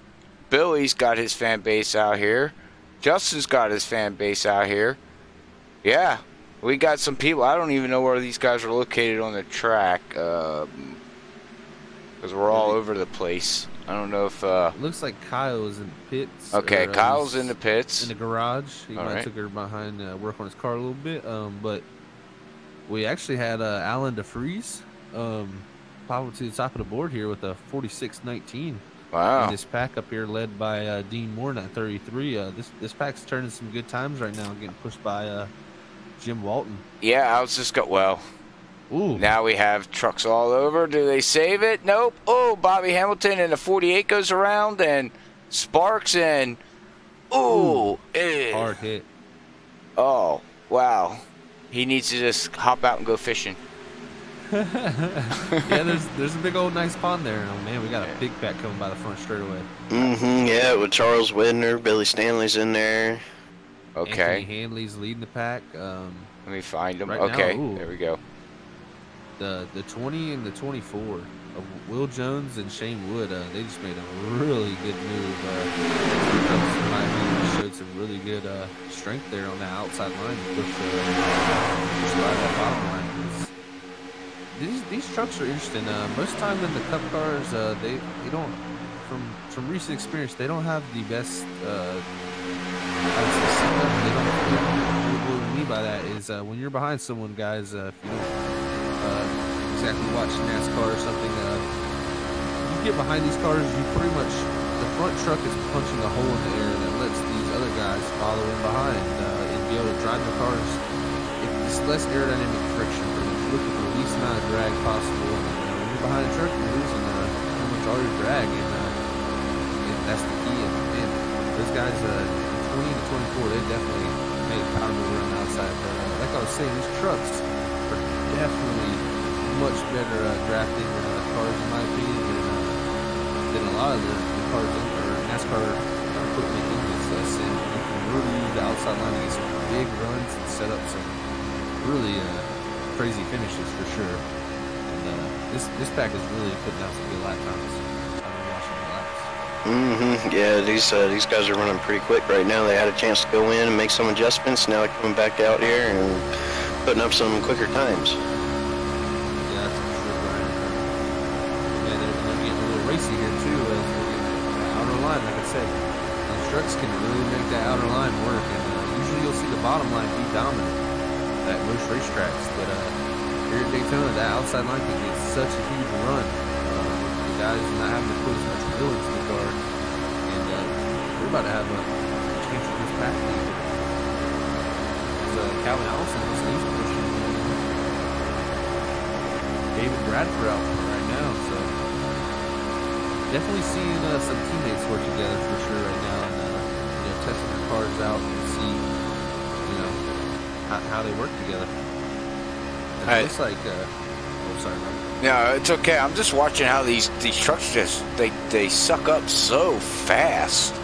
Billy's got his fan base out here. Justin's got his fan base out here. Yeah, we got some people. I don't even know where these guys are located on the track, because we're all over the place. I don't know if looks like Kyle is in the pits. Okay, Kyle's in the pits. In the garage. He all might right. took her behind work on his car a little bit. But we actually had Alan DeFries pop up to the top of the board here with a 46-19. Wow. And this pack up here led by Dean Moore at 33. This pack's turning some good times right now, getting pushed by Jim Walton. Yeah, I was just Ooh. Now we have trucks all over. Do they save it? Nope. Oh, Bobby Hamilton and the 48 goes around and Sparks and hard hit. Oh, wow. He needs to just hop out and go fishing. Yeah, there's a big old nice pond there. Oh man, we got a big pack coming by the front straightaway. Yeah, with Charles Widner, Billy Stanley's in there. Okay. Anthony Hanley's leading the pack. Let me find him. Right Okay, now, there we go. The 20 and the 24 of Will Jones and Shane Wood, they just made a really good move. Showed some really good strength there on the outside line to push by that bottom line. These trucks are interesting. Most time in the Cup cars, they don't, from recent experience, they don't have the best. What I mean by that is when you're behind someone, guys, if you don't exactly watch NASCAR or something, you get behind these cars, you pretty much, the front truck is punching a hole in the air that lets these other guys follow in behind and be able to drive the cars. It's less aerodynamic friction, but it's looking for the least amount of drag possible. When you're behind a truck, you're losing pretty much all your drag, and that's the key. And those guys, 20 to 24, they definitely made a power move around the outside. But like I was saying, these trucks are definitely much better drafting cars, in my opinion, than a lot of the cars or NASCAR equipment in this sim. You can really use the outside line to get some big runs and set up some really crazy finishes for sure. this pack is really putting out some good lap times. I've been watching the laps. Yeah, these guys are running pretty quick right now. They had a chance to go in and make some adjustments. Now they're coming back out here and putting up some quicker times. Yeah, that's for sure, Brian. Yeah, they're getting a little racy here too as they're getting the outer line. Like I said, these trucks can really make that outer line work, and usually you'll see the bottom line be dominant at most racetracks. But here at Daytona, that outside line can get such a huge run. The guys not having to put as much wheel into the car, and we're about to have a chance of this pack lead. Calvin Allison was he's pushing David Bradford out right now, so definitely seeing some teammates work together for sure right now, and testing their cars out and see how they work together. And it looks like oh, sorry, Robert. No, it's okay. I'm just watching how these trucks just they suck up so fast.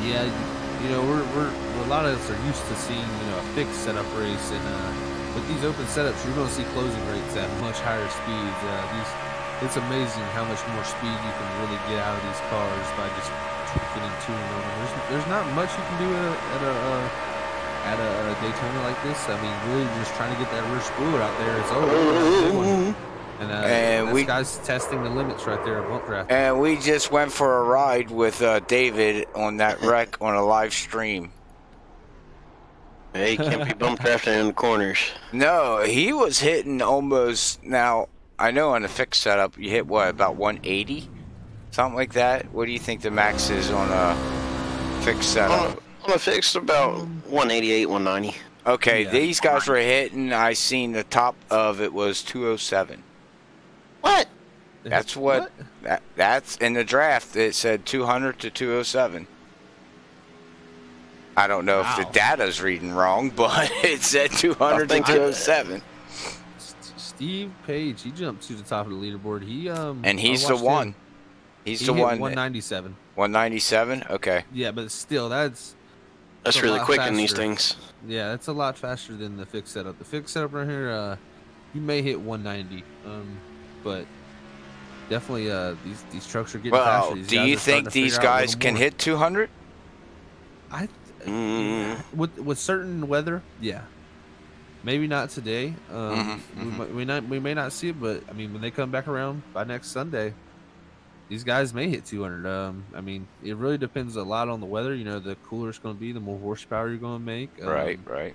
Yeah, we're a lot of us are used to seeing a fixed setup race, and with these open setups, you're going to see closing rates at much higher speeds. It's amazing how much more speed you can really get out of these cars by just tweaking and tuning on them. There's not much you can do at a Daytona like this. I mean, really just trying to get that rear spoiler out there. It's over. And this guy's testing the limits right there at bump draft. And we just went for a ride with David on that wreck on a live stream. Hey, you can't be bump drafting in the corners. No, he was hitting almost. Now I know on a fixed setup you hit what, about 180, something like that. What do you think the max is on a fixed setup? On a fixed, about 188, 190. Okay, yeah. These guys were hitting. I seen the top of it was 207. What? That's what? That's in the draft. It said 200 to 207. I don't know if the data's reading wrong, but it said 200 to 207. Steve Page, he jumped to the top of the leaderboard. And he's the one. He's the one. 197. 197. Okay. Yeah, but still, that's really quick in these things. Yeah, that's a lot faster than the fixed setup. The fixed setup right here, you may hit 190. But definitely, these trucks are getting faster. Do you think these guys can hit 200? With certain weather, yeah. Maybe not today. We may not see it, but I mean, when they come back around by next Sunday, these guys may hit 200. I mean, it really depends a lot on the weather. The cooler it's going to be, the more horsepower you're going to make. Right.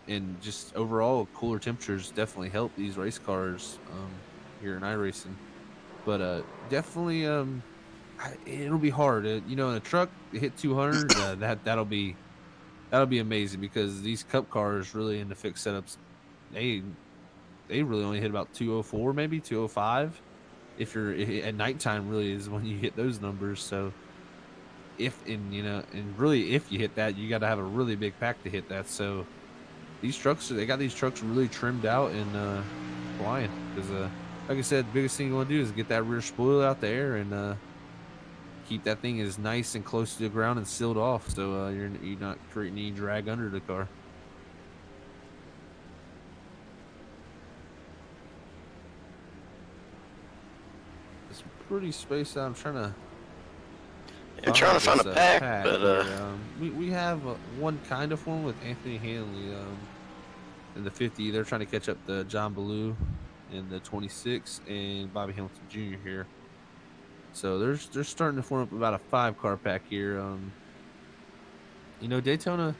And just overall, cooler temperatures definitely help these race cars here in iRacing. But definitely, it'll be hard. In a truck to hit 200, that'll be amazing, because these cup cars really in the fixed setups, they really only hit about 204, maybe 205. If you're at nighttime, really is when you hit those numbers. So if you hit that, you got to have a really big pack to hit that. So these trucks, they got these trucks really trimmed out and flying, because like I said, the biggest thing you want to do is get that rear spoiler out there and keep that thing as nice and close to the ground and sealed off, so you're not creating any drag under the car. It's pretty spaced out. I'm trying to find a pack, but we have one kind of one with Anthony Hanley in the 50. They're trying to catch up to John Ballou in the 26 and Bobby Hamilton Jr. here. So they're starting to form up about a 5-car pack here. Daytona,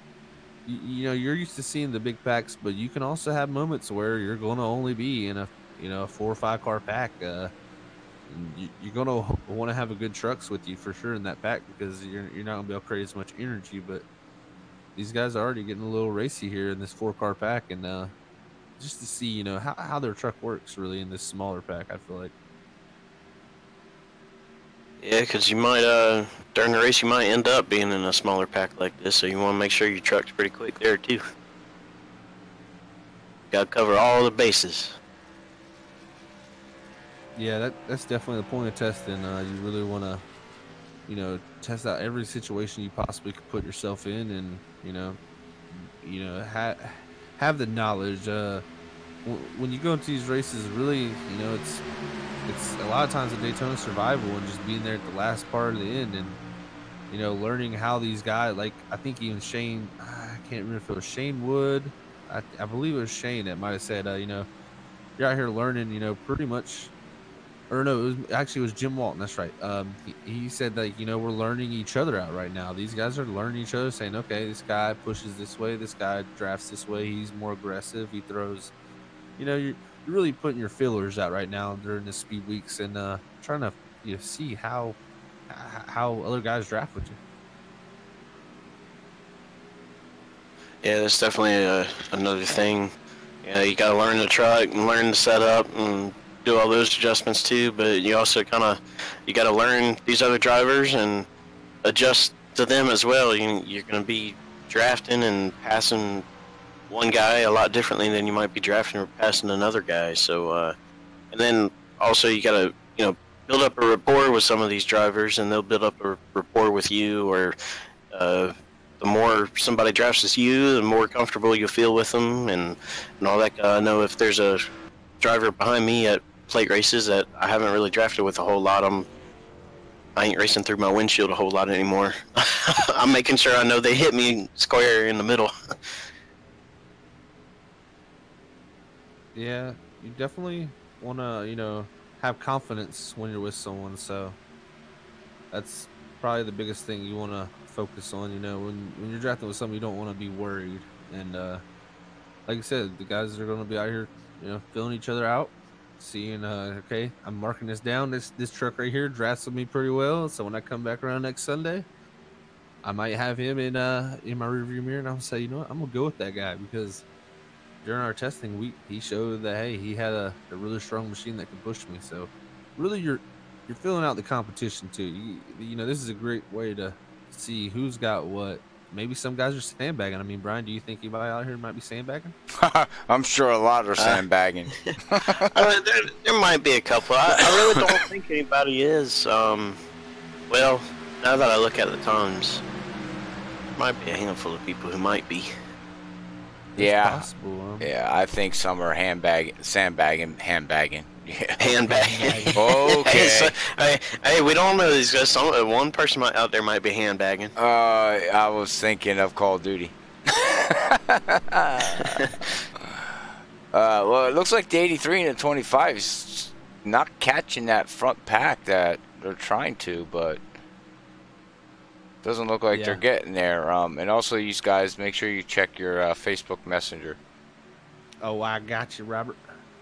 you're used to seeing the big packs, but you can also have moments where you're going to only be in a 4 or 5-car pack. You're going to want to have a good trucks with you for sure in that pack, because you're not going to be able to create as much energy. But these guys are already getting a little racy here in this 4-car pack, and just to see how their truck works really in this smaller pack, I feel like. Yeah, because you might, during the race, you might end up being in a smaller pack like this, so you want to make sure your truck's pretty quick there, too. Got to cover all the bases. Yeah, that's definitely the point of testing. You really want to, test out every situation you possibly could put yourself in, and, have the knowledge. when you go into these races, really, you know, it's a lot of times a Daytona survival and just being there at the last part of the end and, you know, learning how these guys, like, I think even Shane, I can't remember if it was Shane Wood. I believe it was Shane that might have said, you know, you're out here learning, you know, pretty much, or no, it was Jim Walton. That's right. He said that, you know, we're learning each other out right now. These guys are learning each other, saying, okay, this guy pushes this way, this guy drafts this way, he's more aggressive, he throws, you know, you're really putting your fillers out right now during the speed weeks and trying to, you know, see how other guys draft with you. Yeah, that's definitely another thing. You know, you got to learn the truck and learn the setup and do all those adjustments too. But you also you got to learn these other drivers and adjust to them as well. You're going to be drafting and passing one guy a lot differently than you might be drafting or passing another guy. So, and then also you got to, you know, build up a rapport with some of these drivers, and they'll build up a rapport with you. Or the more somebody drafts as you, the more comfortable you feel with them, and all that. I know if there's a driver behind me at plate races that I haven't really drafted with a whole lot, I ain't racing through my windshield a whole lot anymore. I'm making sure I know they hit me square in the middle. Yeah, you definitely want to, you know, have confidence when you're with someone. So that's probably the biggest thing you want to focus on. You know, when you're drafting with someone, you don't want to be worried. And like I said, the guys are going to be out here, you know, filling each other out, seeing, okay, I'm marking this down. This truck right here drafts with me pretty well. So when I come back around next Sunday, I might have him in my rearview mirror, and I'll say, you know what, I'm gonna go with that guy because during our testing week, he showed that, hey, he had a really strong machine that could push me. So really, you're filling out the competition too. You know, this is a great way to see who's got what. Maybe some guys are sandbagging. I mean, Brian, do you think anybody out here might be sandbagging? I'm sure a lot are sandbagging. There might be a couple. I really don't think anybody is. Well, now that I look at the times, there might be a handful of people who might be. Yeah, possible, yeah, I think some are sandbagging. Yeah. Handbagging. Okay. Hey, we don't know these guys. One person out there might be handbagging. I was thinking of Call of Duty. Well, it looks like the 83 and the 25 is not catching that front pack that they're trying to, but doesn't look like they're getting there. And also, you guys, make sure you check your Facebook Messenger. Oh, I got you, Robert.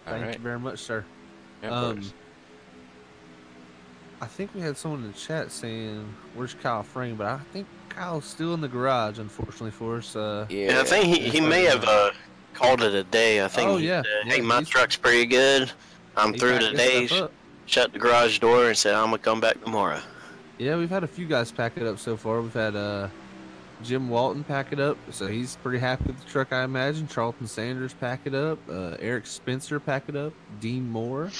Thank you very much, sir. Yeah, I think we had someone in the chat saying, "Where's Kyle Frame?" But I think Kyle's still in the garage, unfortunately for us. Yeah, I think he may have called it a day. I think. Oh yeah. Hey, my truck's pretty good. I'm through today. Shut the garage door and said I'm gonna come back tomorrow. Yeah, we've had a few guys pack it up so far. We've had Jim Walton pack it up, so he's pretty happy with the truck, I imagine. Charlton Sanders pack it up. Eric Spencer pack it up. Dean Moore,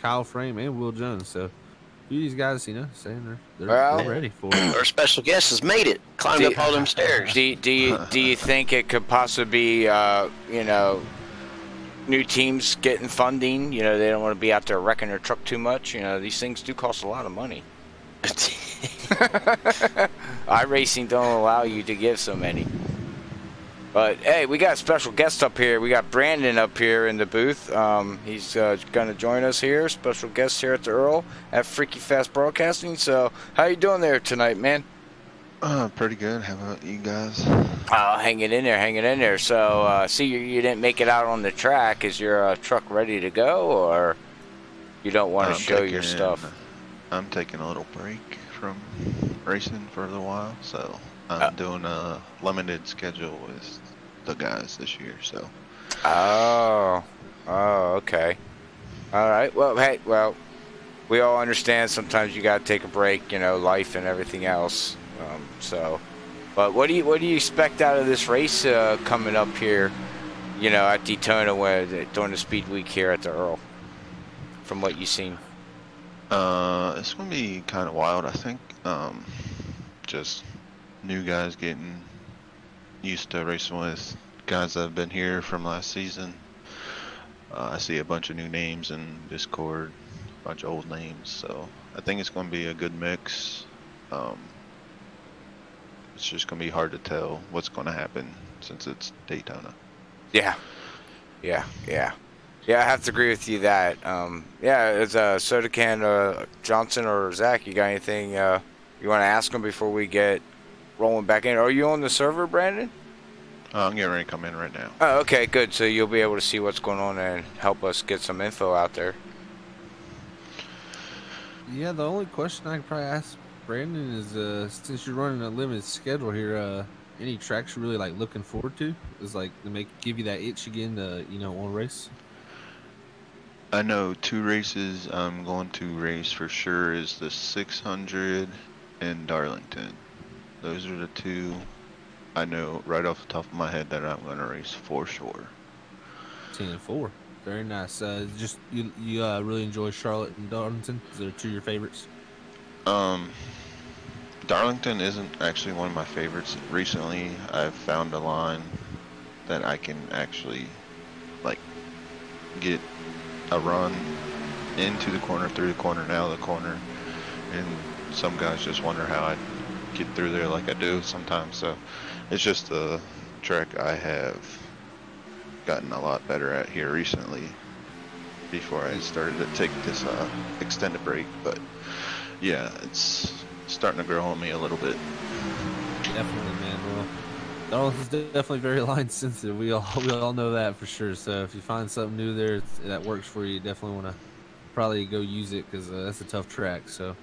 Kyle Frame, and Will Jones. So a few of these guys, you know, saying they're ready for it. Our special guest has made it. Climbed up all them stairs. Do you think it could possibly be you know, new teams getting funding? You know, they don't want to be out there wrecking their truck too much. You know, these things do cost a lot of money. iRacing don't allow you to give so many. But hey, we got a special guest up here. We got Brandon up here in the booth. He's going to join us here. Special guest here at the Earl at FreekyFast Broadcasting. So how you doing there tonight, man? Pretty good. How about you guys? Hanging in there. So see, you didn't make it out on the track. Is your truck ready to go, or you don't want to show your stuff? I'm taking a little break from racing for a little while, so I'm doing a limited schedule with the guys this year. So. Oh, okay. All right. Well, hey, we all understand. Sometimes you gotta take a break. You know, life and everything else. But what do you expect out of this race coming up here? You know, at Daytona, during the Speed Week here at the Earl. From what you've seen. It's gonna be kind of wild, I think. Just new guys getting used to racing with guys that have been here from last season. I see a bunch of new names in Discord, a bunch of old names, so I think it's going to be a good mix. It's just going to be hard to tell what's going to happen since it's Daytona. Yeah, I have to agree with you that. Yeah, it's Soda Can, Johnson or Zach. You got anything you want to ask them before we get rolling back in? Are you on the server, Brandon? I'm getting ready to come in right now. Oh, okay, good. So you'll be able to see what's going on and help us get some info out there. Yeah, the only question I could probably ask Brandon is, since you're running a limited schedule here, any tracks you're really like looking forward to? Is like to give you that itch again to want to race? I know 2 races I'm going to race for sure is the 600 and Darlington. Those are the 2 I know right off the top of my head that I'm going to race for sure. 10 and 4. Very nice. Just you really enjoy Charlotte and Darlington? Is there 2 of your favorites? Darlington isn't actually one of my favorites. Recently, I've found a line that I can actually like get a run into the corner, through the corner, and out of the corner, and some guys just wonder how I get through there like I do sometimes. So it's just a track I have gotten a lot better at here recently before I started to take this extended break. But yeah, it's starting to grow on me a little bit. Definitely, man. Well, Darlington's definitely very line sensitive. We all know that for sure. So if you find something new there that works for you, definitely want to probably go use it, because that's a tough track. So I'm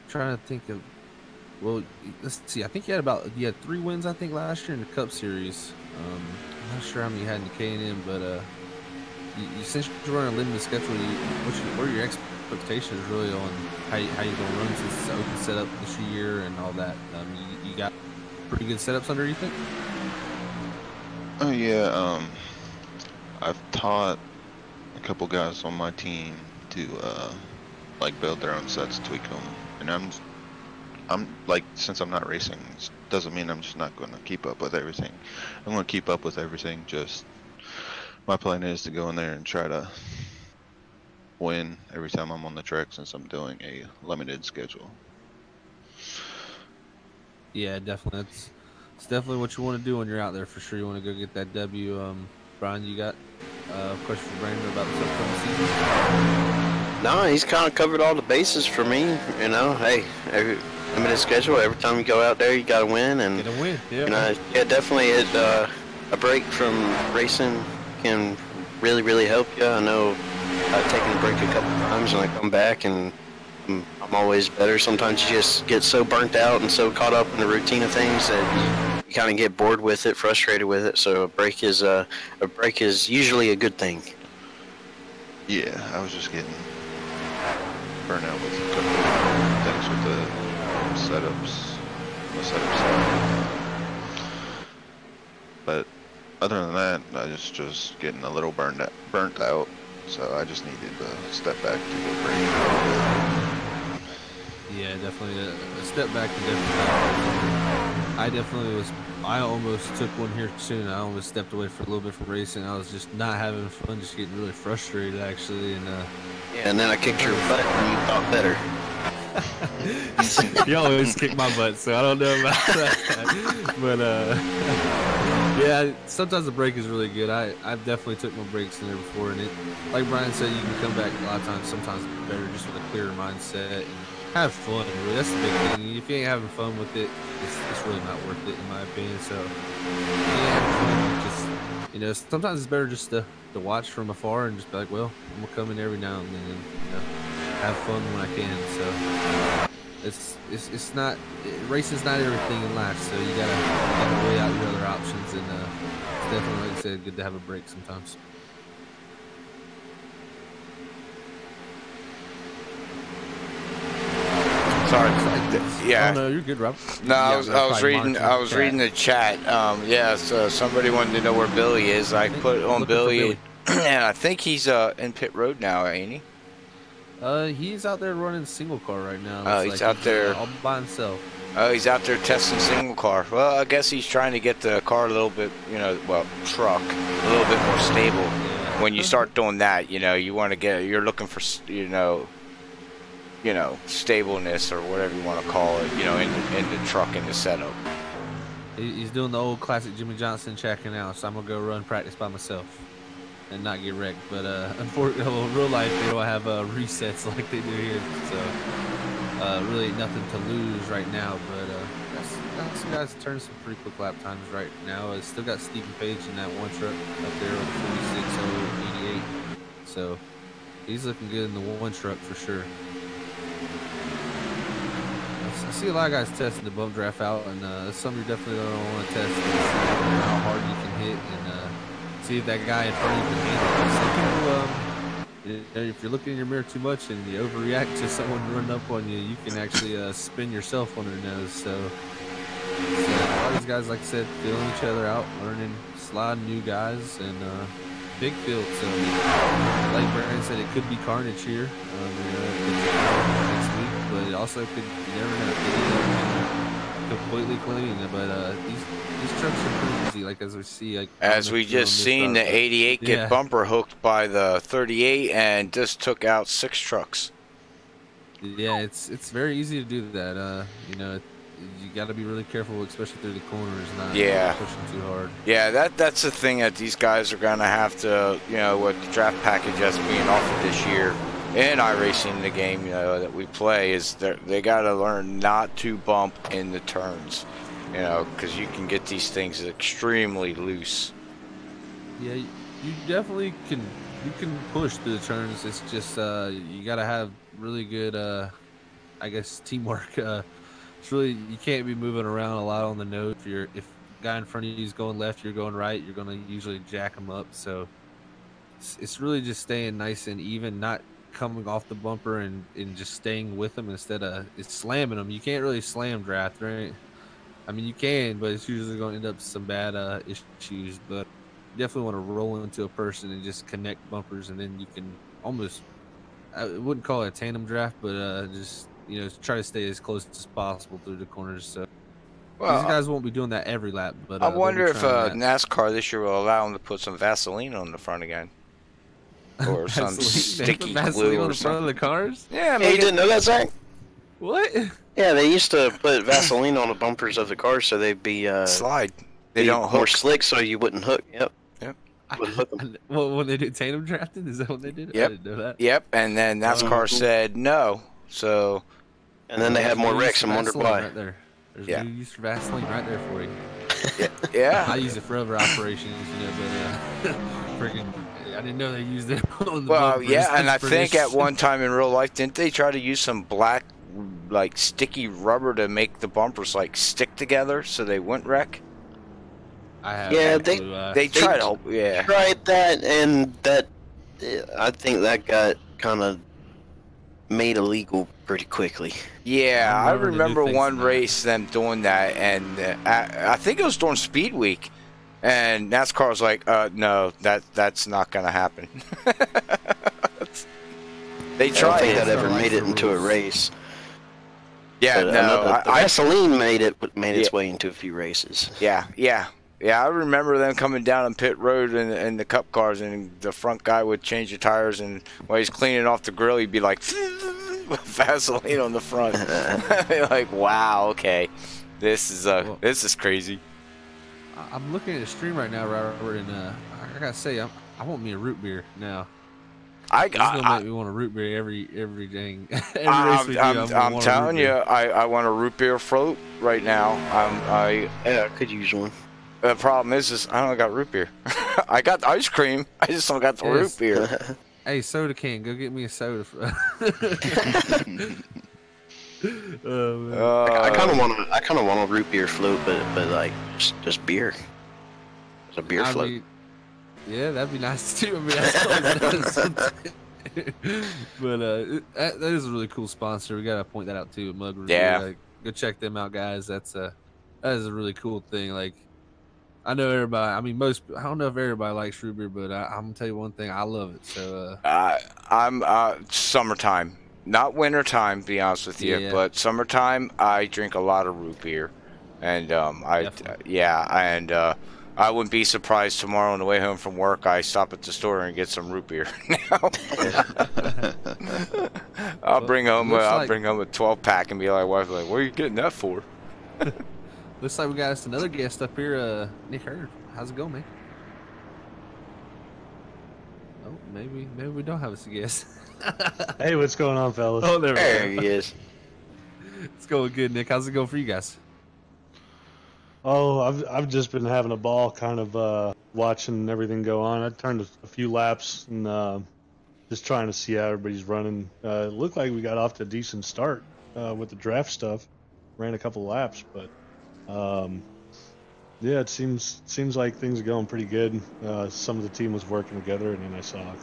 trying to think of, well, let's see. I think you had 3 wins I think last year in the Cup Series. I'm not sure how many you had in the K&M, but since you're running a limited schedule, what are your expectations really on how you're going to run since it's an open setup this year and all that? You got pretty good setups under, you think? Oh yeah, I've taught a couple guys on my team to like build their own sets, tweak them, and I'm like, since I'm not racing, it doesn't mean I'm just not going to keep up with everything. I'm going to keep up with everything. Just my plan is to go in there and try to win every time I'm on the track, since I'm doing a limited schedule. Yeah, definitely. It's definitely what you want to do when you're out there for sure. You want to go get that W. Brian, you got a question for Brandon about this upcoming season? No, he's kind of covered all the bases for me. You know, hey, every limited schedule. Every time you go out there, you got to win, and Get a win, yeah. yeah, definitely. A break from racing can really help you. I know I've taken a break a couple times, and I come back, and I'm always better. Sometimes you just get so burnt out and so caught up in the routine of things that you kind of get bored with it, frustrated with it. So a break is usually a good thing. Yeah, I was just getting burnt out with a couple of things with the setups. But other than that, I just getting a little burnt out. So I just needed to step back to get ready. Yeah, definitely a step back. I almost took one here soon. I almost stepped away for a little bit from racing. I was just not having fun, just getting really frustrated actually. And yeah, and then I kicked your butt and you thought better. You always kick my butt, so I don't know about that. But yeah, sometimes the break is really good. I've definitely took my breaks in there before, and like Brian said, you can come back a lot of times. Sometimes it's better just with a clearer mindset and have fun. Really, that's the big thing. If you ain't having fun with it, it's really not worth it, in my opinion. So yeah, just sometimes it's better just to watch from afar and just be like, well, I'm gonna come in every now and then, and have fun when I can. So it's not, racing's not everything in life, so you gotta weigh out your other options, and it's definitely, like I said, good to have a break sometimes. Sorry. Yeah. Oh, no, you're good, Rob. No, I was reading the chat. Yeah, so somebody wanted to know where Billy is. I put on Billy, and I think he's in pit road now, ain't he? He's out there running single car right now. Oh, he's out there all by himself. Oh, he's out there testing single car. Well, I guess he's trying to get the car a little bit, truck, a little bit more stable. Yeah. when you start doing that, you want to you're looking for, stableness or whatever you want to call it, in the truck, in the setup. He's doing the old classic Jimmy Johnson checking out, so I'm gonna go run practice by myself and not get wrecked. But unfortunately, in real life, they don't have resets like they do here, so really nothing to lose right now. But got some guys turning some pretty quick lap times right now. Still got Stephen Page in that one truck up there on 46.088, so he's looking good in the one truck for sure. I see a lot of guys testing the bump draft out, and that's something you definitely don't want to test. How hard you can hit, and see if that guy in front of you can handle it. Some people, if you're looking in your mirror too much and you overreact to someone running up on you, you can actually spin yourself on their nose. So a lot of these guys, like I said, feeling each other out, learning, sliding new guys, and big field. So like Brandon said, it could be carnage here next week, but it also could, you never know, completely clean. But these trucks are pretty easy, like as we see, like as we just seen the 88 get bumper hooked by the 38 and just took out 6 trucks. Yeah, it's very easy to do that. You got to be really careful, especially through the corners, not pushing too hard. Yeah, that's the thing that these guys are gonna have to, with the draft package that's being offered this year in iRacing, the game that we play, is they got to learn not to bump in the turns, because you can get these things extremely loose. Yeah, you definitely can. You can push through the turns. It's just you got to have really good, I guess, teamwork. It's really, you can't be moving around a lot on the nose. If the guy in front of you is going left, you're going right, you're going to usually jack him up. So it's really just staying nice and even, not coming off the bumper and just staying with them instead of slamming them. You can't really slam draft, right? I mean, you can, but it's usually going to end up some bad issues. But you definitely want to roll into a person and just connect bumpers, and then you can almost, I wouldn't call it a tandem draft, but just try to stay as close as possible through the corners. So these guys won't be doing that every lap. But I wonder if NASCAR this year will allow them to put some Vaseline on the front again, or some sticky glue on or the front of the cars. Yeah, you didn't know that, Zach? What? Yeah, they used to put Vaseline on the bumpers of the cars so they'd be slide. They don't more hook. Slick, so you wouldn't hook. Yep. Well, when they did tandem drafting, is that what they did? Yep. I didn't know that. Yep. And then NASCAR said no. So. And then they had more wrecs and wondered why. Right there. There's no use for Vaseline right there for you. Yeah. I use it for other operations, but freaking, I didn't know they used it on the bumpers. Yeah, and I think at one time in real life, didn't they try to use some black, like, sticky rubber to make the bumpers, like, stick together so they wouldn't wreck? I have they tried that, and that, I think that got kind of made illegal pretty quickly. Yeah, I remember one race them doing that, and I think it was during Speed Week, and NASCAR was like, "No, that's not gonna happen." They tried. I don't think that ever made it into a race. Yeah, but Vaseline made its way into a few races. Yeah. I remember them coming down on pit road in the Cup cars, and the front guy would change the tires, and while he's cleaning off the grill, he'd be like, Vaseline on the front. Like, wow, okay, this is crazy. I'm looking at the stream right now, Robert, and I gotta say, I want me a root beer now. It's gonna make me want a root beer every dang. I'm telling you, I want a root beer float right now. I could use one. The problem is I don't got root beer. I got the ice cream. I just don't got the root beer. Hey, soda can, go get me a soda. I kind of want a root beer float, but like just beer. It's a beer float. Yeah, that'd be nice too. I mean, that's but that is a really cool sponsor. We gotta point that out too. Mug Review. Yeah. Go check them out, guys. That is a really cool thing. Like, I know everybody. I mean, I don't know if everybody likes root beer, but I'm gonna tell you one thing. I love it. So I'm summertime, not winter time. To be honest with you, but summertime, I drink a lot of root beer, and I wouldn't be surprised tomorrow on the way home from work. I stop at the store and get some root beer. I'll bring home a 12-pack and be like, "Wife, like, what are you getting that for?" Looks like we got us another guest up here, Nick Hurd. How's it going, man? Oh, maybe we don't have us a guest. Hey, what's going on, fellas? Oh, There he is. It's going good, Nick. How's it going for you guys? Oh, I've just been having a ball, kind of watching everything go on. I turned a few laps and just trying to see how everybody's running. It looked like we got off to a decent start with the draft stuff. Ran a couple laps, but yeah, it seems like things are going pretty good. Some of the team was working together, and then I saw a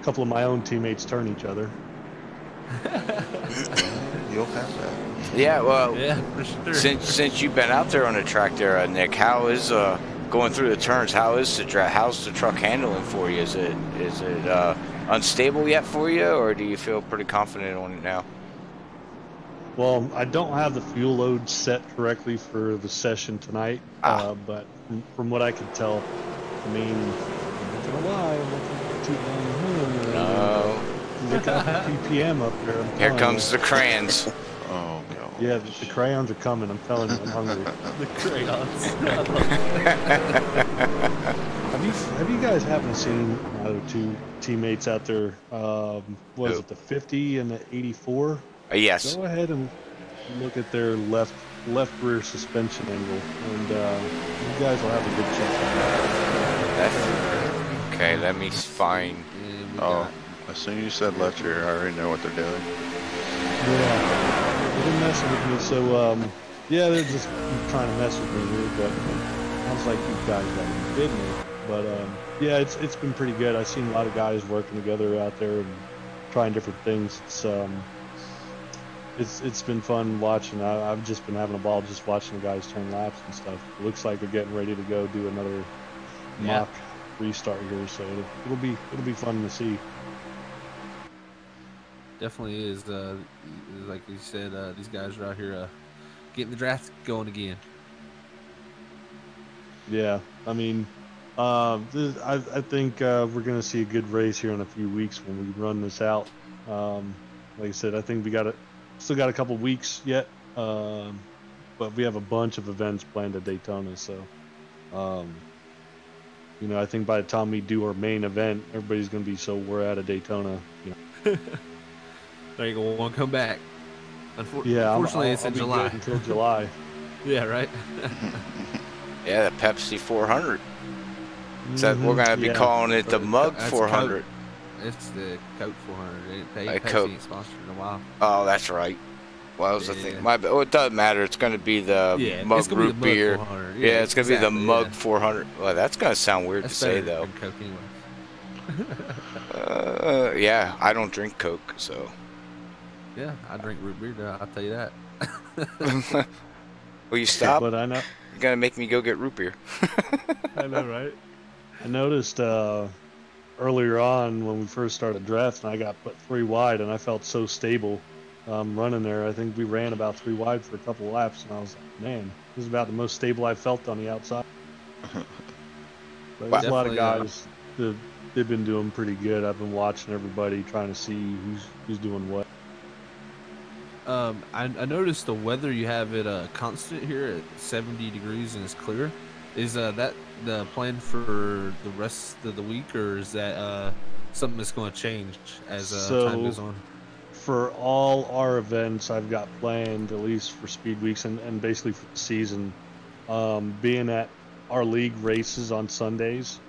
couple of my own teammates turn each other. You'll have that. Yeah, well, Yeah, for sure. since you've been out there on the track there, Nick, how is going through the turns? How's the truck handling for you? Is it unstable yet for you, or do you feel pretty confident on it now? Well, I don't have the fuel load set correctly for the session tonight, but from what I can tell, I mean, I'm not gonna lie, I'm looking too long. Look out the ppm up there. Here comes the crayons. Oh god. Yeah, the crayons are coming. I'm telling you, I'm hungry. The crayons. Have you guys happened to seen my other two teammates out there? Was it the 50 and the 84? Yes. Go ahead and look at their left rear suspension angle, and you guys will have a good check. Okay, let me find. Oh, as soon as you said left rear, I already know what they're doing. Yeah, they've been messing with me. So yeah, they're just trying to mess with me here, but I was like, you guys got to be kidding me. But yeah, it's been pretty good. I've seen a lot of guys working together out there and trying different things. It's been fun watching. I've just been having a ball just watching the guys turn laps and stuff. It looks like they're getting ready to go do another mock restart here, so it'll be fun to see. Definitely is. Like you said, these guys are out here getting the draft going again. Yeah, I mean, I think we're gonna see a good race here in a few weeks when we run this out. Like I said, I think we still got a couple weeks yet, but we have a bunch of events planned at Daytona. So, you know, I think by the time we do our main event, everybody's gonna be so we're out of Daytona. You know. There you go. Won't come back. Yeah, unfortunately, it's in I'll be July. good until July. Yeah, right. Yeah, the Pepsi 400. So we're gonna be calling it the Mug 400. It's the Coke 400. Pepsi Coke. ain't sponsored in a while. Oh, that's right. Well, that was the thing. Well, it doesn't matter. It's going to be the Mug it's gonna root be the beer. Mug 400. Yeah, it's going to be the Mug yeah. 400. Well, that's going to sound weird to say, though. Than Coke anyway. Yeah, I don't drink Coke, so. Yeah, I drink root beer. I'll tell you that. Will you stop? But I know You're going to make me go get root beer. I know, right? I noticed earlier on when we first started drafting, I got put 3 wide, and I felt so stable running there. I think we ran about 3 wide for a couple laps, and I was like, man, this is about the most stable I've felt on the outside. But there's a lot of guys they've been doing pretty good. I've been watching everybody, trying to see who's doing what. I noticed the weather you have it constant here at 70 degrees and it's clear. Is that the plan for the rest of the week, or is that something that's going to change as time goes on? For all our events I've got planned, at least for speed weeks and basically for the season, being at our league races on Sundays,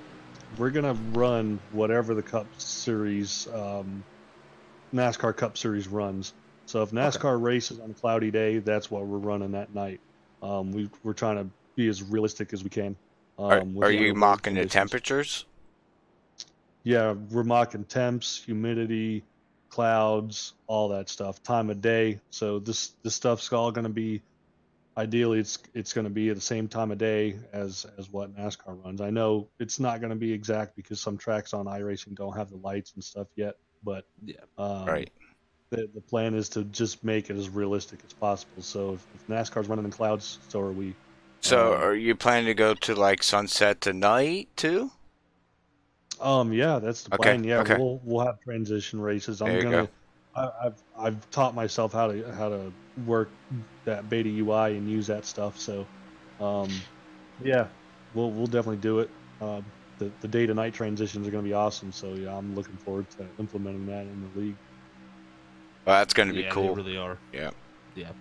we're going to run whatever the Cup Series, NASCAR Cup Series runs. So if NASCAR races on a cloudy day, that's what we're running that night. We're trying to be as realistic as we can. Are you mocking the temperatures? Yeah, we're mocking temps, humidity, clouds, all that stuff, time of day. So this stuff's all going to be, ideally it's going to be at the same time of day as what NASCAR runs. I know it's not going to be exact because some tracks on iRacing don't have the lights and stuff yet, but right. The plan is to just make it as realistic as possible. So if NASCAR's running in clouds, so are we. So, are you planning to go to like sunset tonight too? Yeah, that's the Okay, plan. Yeah, okay. we'll have transition races. There you go. I've taught myself how to work that beta UI and use that stuff. So, yeah, we'll definitely do it. The day to night transitions are going to be awesome. So yeah, I'm looking forward to implementing that in the league. Well, that's going to be Yeah, cool. they really are. Yeah. Yeah.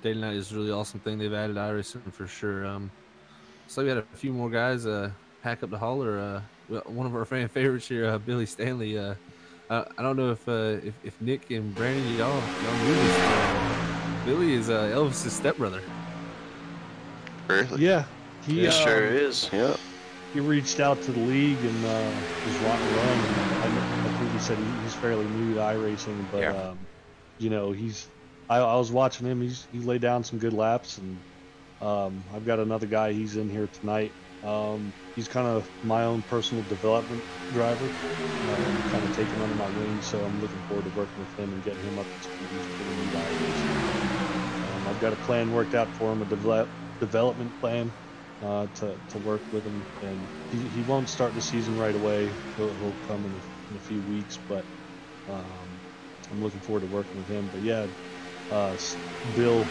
Day to night is a really awesome thing they've added iRacing for sure. So we had a few more guys pack up the hauler. One of our fan favorites here, Billy Stanley. I don't know if Nick and Brandon y'all knew this. Billy is Elvis's stepbrother. Really? Yeah, he It sure is. Yep. he reached out to the league and was wanting to run. And I think he said he's fairly new to iRacing, but Yeah. you know, I was watching him. He laid down some good laps, and I've got another guy. He's in here tonight. He's kind of my own personal development driver, kind of taking under my wing. So I'm looking forward to working with him and getting him up to speed. He's pretty new to iRacing. I've got a plan worked out for him, a development plan to work with him, and he won't start the season right away. He'll come in a few weeks, but I'm looking forward to working with him. But yeah, Bill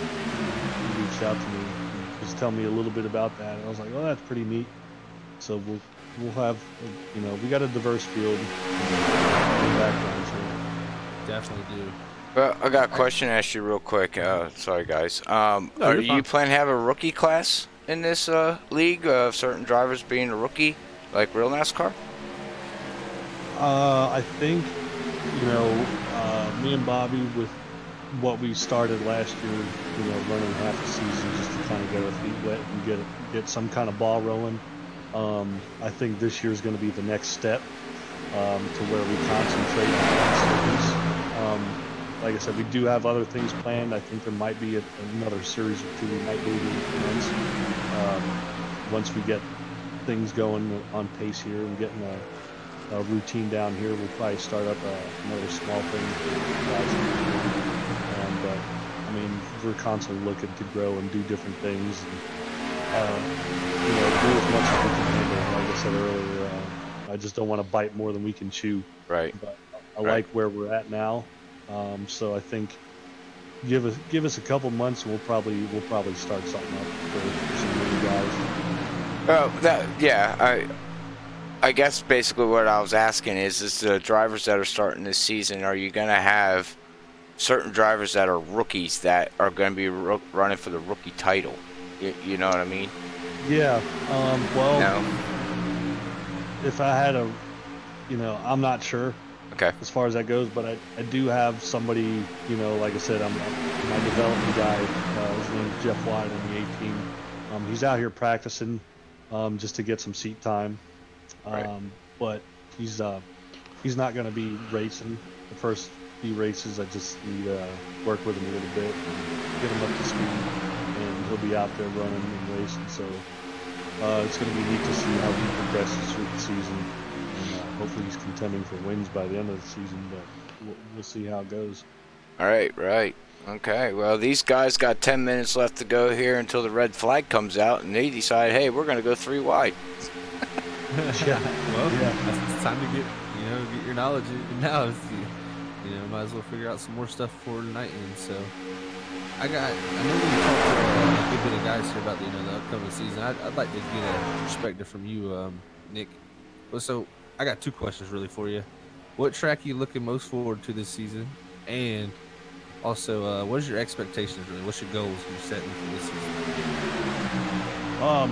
reached out to me and just tell me a little bit about that, and I was like, oh, that's pretty neat. So we'll have, you know, we got a diverse field and backgrounds here. Definitely do. Well, I got a question to ask you real quick. Sorry, guys. Are you planning to have a rookie class in this league of certain drivers being a rookie, like real NASCAR? I think, you know, me and Bobby, with what we started last year, you know, running half the season just to kind of get our feet wet and get some kind of ball rolling. I think this year is going to be the next step to where we concentrate on series. Like I said, we do have other things planned. I think there might be another series or two we might do once we get things going on pace here and getting a routine down here. We'll probably start up another small thing for guys. But I mean, we're constantly looking to grow and do different things. And, you know, do as much as we can handle. Like I said earlier, I just don't want to bite more than we can chew. Right. But I like where we're at now. So I think give us a couple months, and we'll probably start something up for some new guys. I guess basically what I was asking is the drivers that are starting this season, are you going to have certain drivers that are rookies that are going to be running for the rookie title? You know what I mean? Yeah. Well, no. If I had you know, I'm not sure. Okay. As far as that goes, but I do have somebody, you know, like I said, I'm my development guy. His name is Jeff White on the 18. He's out here practicing just to get some seat time. But he's not going to be racing the first few races. I just need to work with him a little bit, and get him up to speed, and he'll be out there running and racing. So it's going to be neat to see how he progresses through the season. Hopefully he's contending for wins by the end of the season, but we'll see how it goes. All right. Okay, well, these guys got 10 minutes left to go here until the red flag comes out, and they decide, hey, we're going to go 3 wide. Yeah. Well, it's time to get your knowledge in now. Might as well figure out some more stuff for tonight. And so I know we talked to a good bit of guys here about the upcoming season. I'd like to get a perspective from you, Nick. So I got 2 questions really for you. What track are you looking most forward to this season? And also, what is your expectations really? What's your goals you're setting for this season?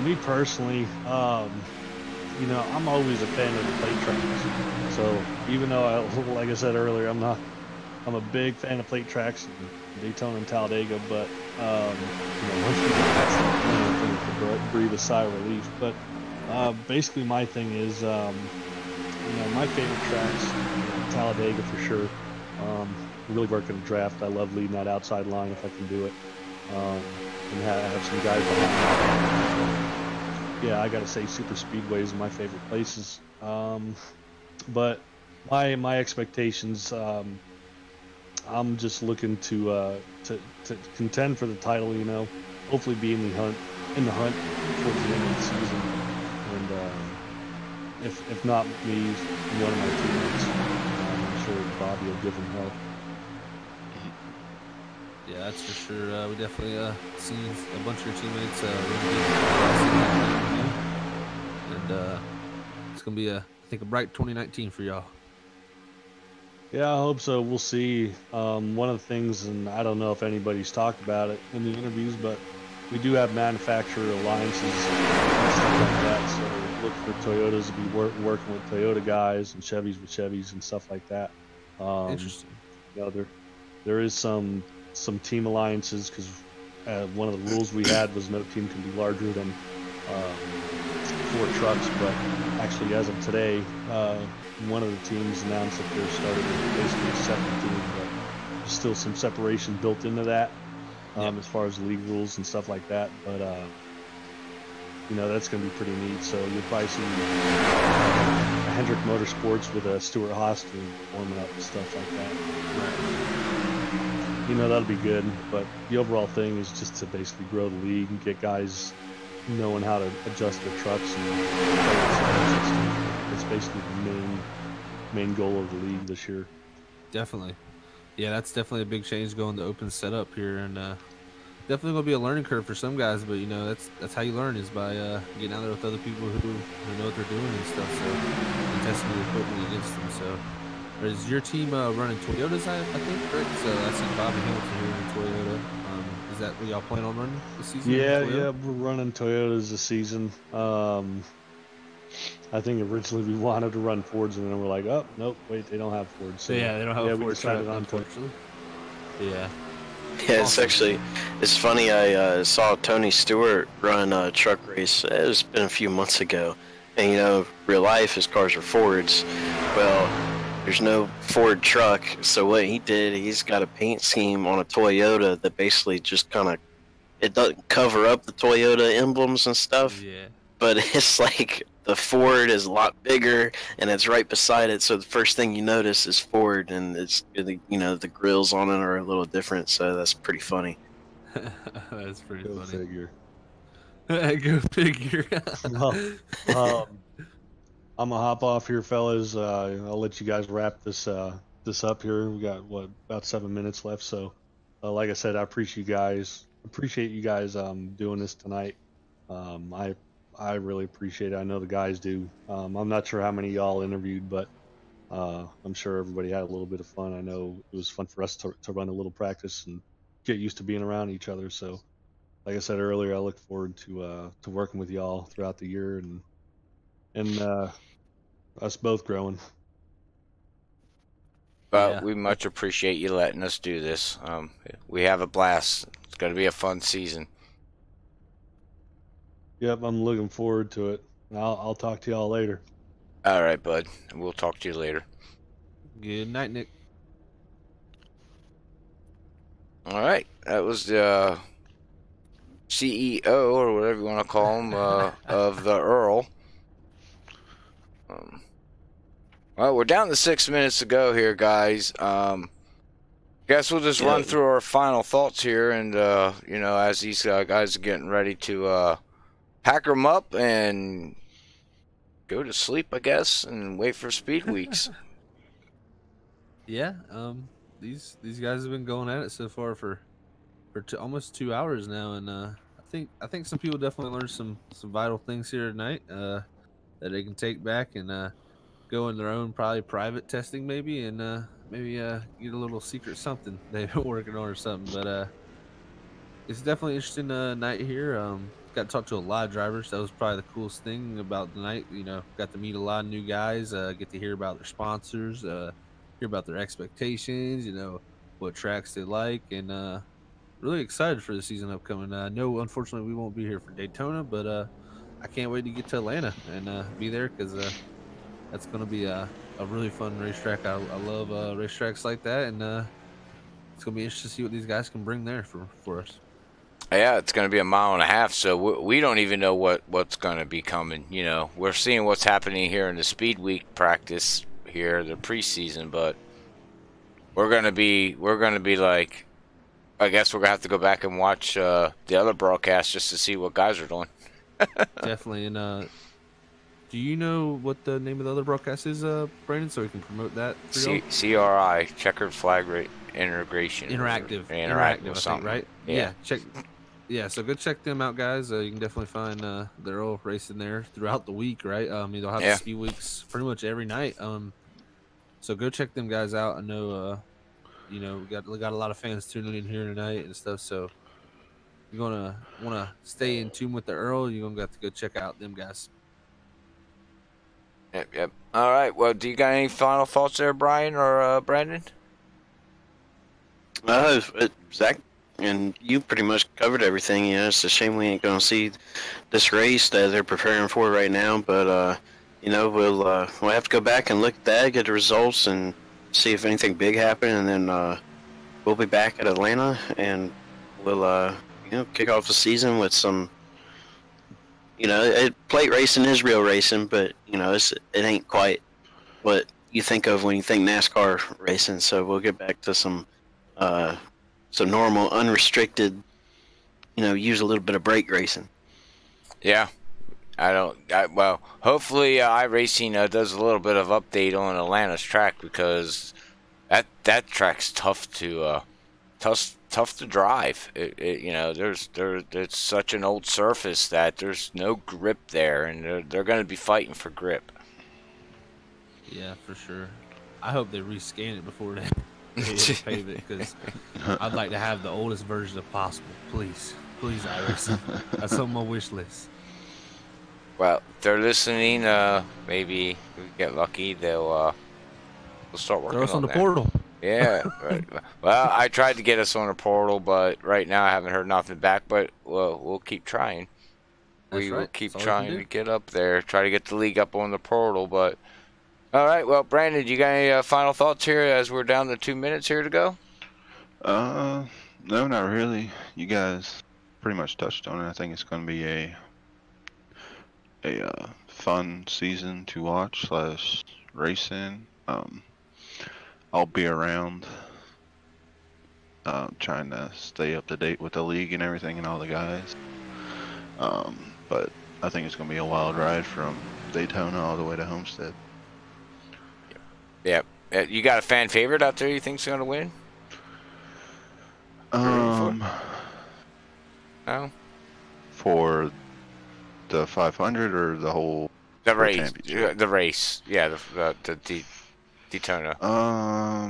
Me personally, I'm always a fan of the plate tracks. So even though, like I said earlier, I'm a big fan of plate tracks in Daytona and Talladega, but once we get past that, I think breathe a sigh of relief. But basically, my thing is, my favorite tracks, Talladega for sure. Really working the draft. I love leading that outside line if I can do it, and have some guys behind me. Yeah, I gotta say, super speedways is my favorite places. But my expectations, I'm just looking to contend for the title. Hopefully be in the hunt. in the hunt towards the end of the season. And if not me, one of my teammates, I'm sure Bobby will give him help. Yeah, that's for sure. We definitely seen a bunch of your teammates and it's gonna be I think a bright 2019 for y'all. Yeah, I hope so. We'll see. One of the things, and I don't know if anybody's talked about it in the interviews, but we do have manufacturer alliances and stuff like that. So look for Toyotas to be working with Toyota guys and Chevys with Chevys and stuff like that. Interesting. You know, there is some team alliances because one of the rules we had was no team can be larger than 4 trucks, but actually as of today, one of the teams announced that they're starting basically a second team, but there's still some separation built into that as far as league rules and stuff like that. But you know, that's going to be pretty neat. So you'll probably see Hendrick Motorsports with a Stuart Haas warming up and stuff like that. You know, that'll be good. But the overall thing is just to basically grow the league and get guys knowing how to adjust their trucks. And it's basically the main goal of the league this year. Definitely. Yeah, that's definitely a big change going to open setup here, and definitely gonna be a learning curve for some guys. But you know, that's how you learn, is by getting out there with other people who know what they're doing and stuff. So and testing the equipment against them. So is your team running Toyotas? I think, right? So I see Bobby Hamilton here in Toyota. Is that what y'all plan on running this season? Yeah, we're running Toyotas this season. I think originally we wanted to run Fords, and then we're like, oh, nope, wait, they don't have Fords. So yeah, they don't have a Ford we decided truck, on unfortunately. Yeah. Yeah, it's funny. I saw Tony Stewart run a truck race. It's been a few months ago, and you know, real life, his cars are Fords. Well, there's no Ford truck, so what he did, he's got a paint scheme on a Toyota that basically just kind of, it doesn't cover up the Toyota emblems and stuff. Yeah. But it's like the Ford is a lot bigger, and it's right beside it. So the first thing you notice is Ford, and it's, you know, the grills on it are a little different. So that's pretty funny. That's pretty Go funny. figure. Go figure. Well, I'm gonna hop off here, fellas. I'll let you guys wrap this up here. We got about 7 minutes left. So, like I said, I appreciate you guys. Doing this tonight. I really appreciate it. I know the guys do. I'm not sure how many of y'all interviewed, but I'm sure everybody had a little bit of fun. I know it was fun for us to run a little practice and get used to being around each other. So, like I said earlier, I look forward to working with y'all throughout the year and us both growing. But Yeah. we much appreciate you letting us do this. We have a blast. It's going to be a fun season. Yep, I'm looking forward to it. I'll talk to y'all later. All right, bud. We'll talk to you later. Good night, Nick. All right. That was the CEO, or whatever you want to call him, of the Earl. Well, we're down to 6 minutes to go here, guys. Guess we'll just run through our final thoughts here, and you know, as these guys are getting ready to pack them up and go to sleep, I guess, and wait for speed weeks. Yeah. These guys have been going at it so far for almost 2 hours now, and I think some people definitely learned some vital things here tonight that they can take back and go in their own probably private testing maybe, and maybe get a little secret something they've been working on or something. But it's definitely an interesting night here. Got to talk to a lot of drivers. That was probably the coolest thing about the night. You know, got to meet a lot of new guys, get to hear about their sponsors, hear about their expectations, you know, what tracks they like, and really excited for the season upcoming. No, unfortunately, we won't be here for Daytona, but I can't wait to get to Atlanta and be there, because that's going to be a really fun racetrack. I love racetracks like that, and it's going to be interesting to see what these guys can bring there for us. Yeah, it's going to be 1.5 miles, so we don't even know what's going to be coming. You know, we're seeing what's happening here in the Speed Week practice here, the preseason, but we're going to be like I guess we're gonna have to go back and watch the other broadcast just to see what guys are doing. Definitely. And do you know what the name of the other broadcast is, Brandon, so we can promote that for y'all? CRI, Checkered Flag Rate Integration. Interactive, Interactive, I think, right? Yeah. Check. Yeah, so go check them out, guys. You can definitely find they're all racing there throughout the week, right? They'll have speed weeks pretty much every night. So go check them guys out. I know, we got a lot of fans tuning in here tonight and stuff. So you're gonna want to stay in tune with the Earl. You're gonna have to go check out them guys. Yep. All right. Well, do you got any final thoughts there, Brian or Brandon? Zach, and you pretty much covered everything. It's a shame we ain't gonna see this race that they're preparing for right now. But we'll have to go back and look at that, get the results, and see if anything big happened, and then we'll be back at Atlanta, and we'll kick off the season with some. Plate racing is real racing, but it ain't quite what you think of when you think NASCAR racing. So we'll get back to some normal, unrestricted, use a little bit of brake racing. Yeah, well, hopefully iRacing does a little bit of update on Atlanta's track, because that track's tough to drive. It's such an old surface that there's no grip there, and they're going to be fighting for grip. Yeah, for sure. I hope they rescan it before they pave it, because I'd like to have the oldest version of possible. Please, iRacing. That's on my wish list. Well, if they're listening, maybe we get lucky. They'll start working on that. Throw us on the portal. Yeah. Right. Well, I tried to get us on a portal, but right now I haven't heard nothing back. But we'll keep trying. We will keep trying to get up there. Try to get the league up on the portal. But all right. Well, Brandon, you got any final thoughts here as we're down to 2 minutes here to go? No, not really. You guys pretty much touched on it. I think it's going to be a fun season to watch / race in. I'll be around trying to stay up to date with the league and everything and all the guys. But I think it's going to be a wild ride from Daytona all the way to Homestead. Yep. You got a fan favorite out there you think's going to win? No? For the 500 or the whole race? The race. Yeah, the Daytona. A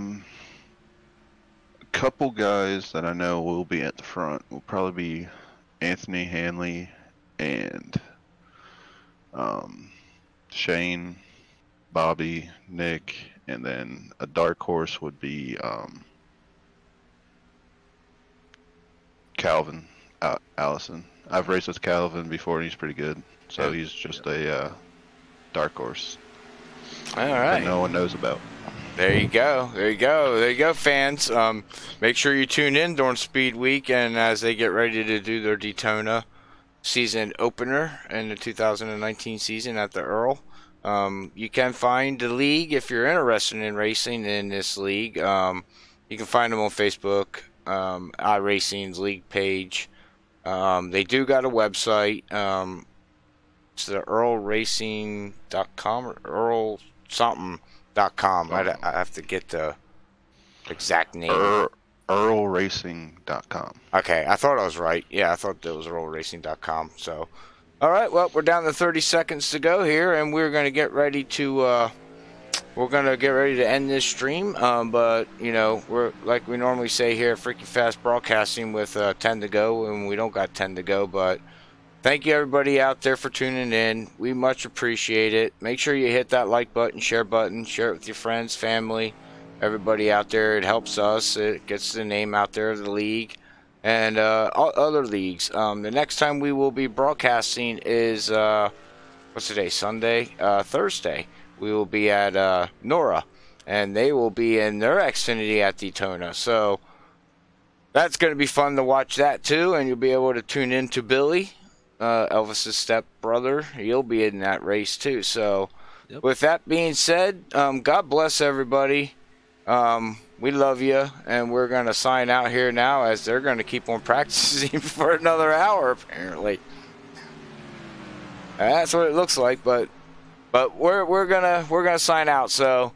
couple guys that I know will be at the front will probably be Anthony Hanley and Shane, Bobby, Nick, and then a dark horse would be Calvin Allison. I've raced with Calvin before, and he's pretty good. So he's just a dark horse. All right. That no one knows about. There you go, fans. Make sure you tune in during Speed Week, and as they get ready to do their Daytona season opener in the 2019 season at the Earl. You can find the league if you're interested in racing in this league. You can find them on Facebook, iRacing's league page. They do got a website. It's the earlracing.com or Earl something.com. I have to get the exact name. earlracing.com. Okay, I thought I was right. Yeah, I thought that was earlracing.com. So, all right. Well, we're down to 30 seconds to go here, and we're going to get ready to end this stream. But we're like we normally say here at FreekyFast Broadcasting with 10 to go, and we don't got 10 to go, but. Thank you, everybody out there, for tuning in. We much appreciate it. Make sure you hit that like button, share it with your friends, family, everybody out there. It helps us. It gets the name out there of the league and other leagues. The next time we will be broadcasting is, what's today, Sunday? Thursday. We will be at Nora, and they will be in their Xfinity at Daytona. So that's going to be fun to watch that, too, and you'll be able to tune in to Billy. Elvis's stepbrother, he'll be in that race too. So, with that being said, God bless everybody. we love you, and we're going to sign out here now as they're going to keep on practicing for another hour, apparently. That's what it looks like, but we're gonna sign out. So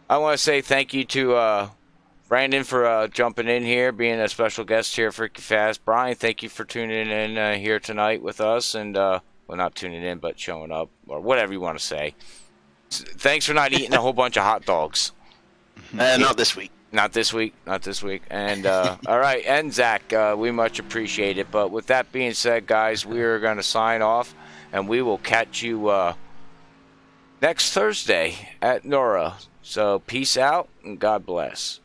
I want to say thank you to Brandon for jumping in here, being a special guest here for FreekyFast. Brian, thank you for tuning in here tonight with us, and well, not tuning in, but showing up, or whatever you want to say. Thanks for not eating a whole bunch of hot dogs. Not this week. Not this week. Not this week. And all right, and Zach, we much appreciate it. But with that being said, guys, we are going to sign off, and we will catch you next Thursday at Nora. So peace out and God bless.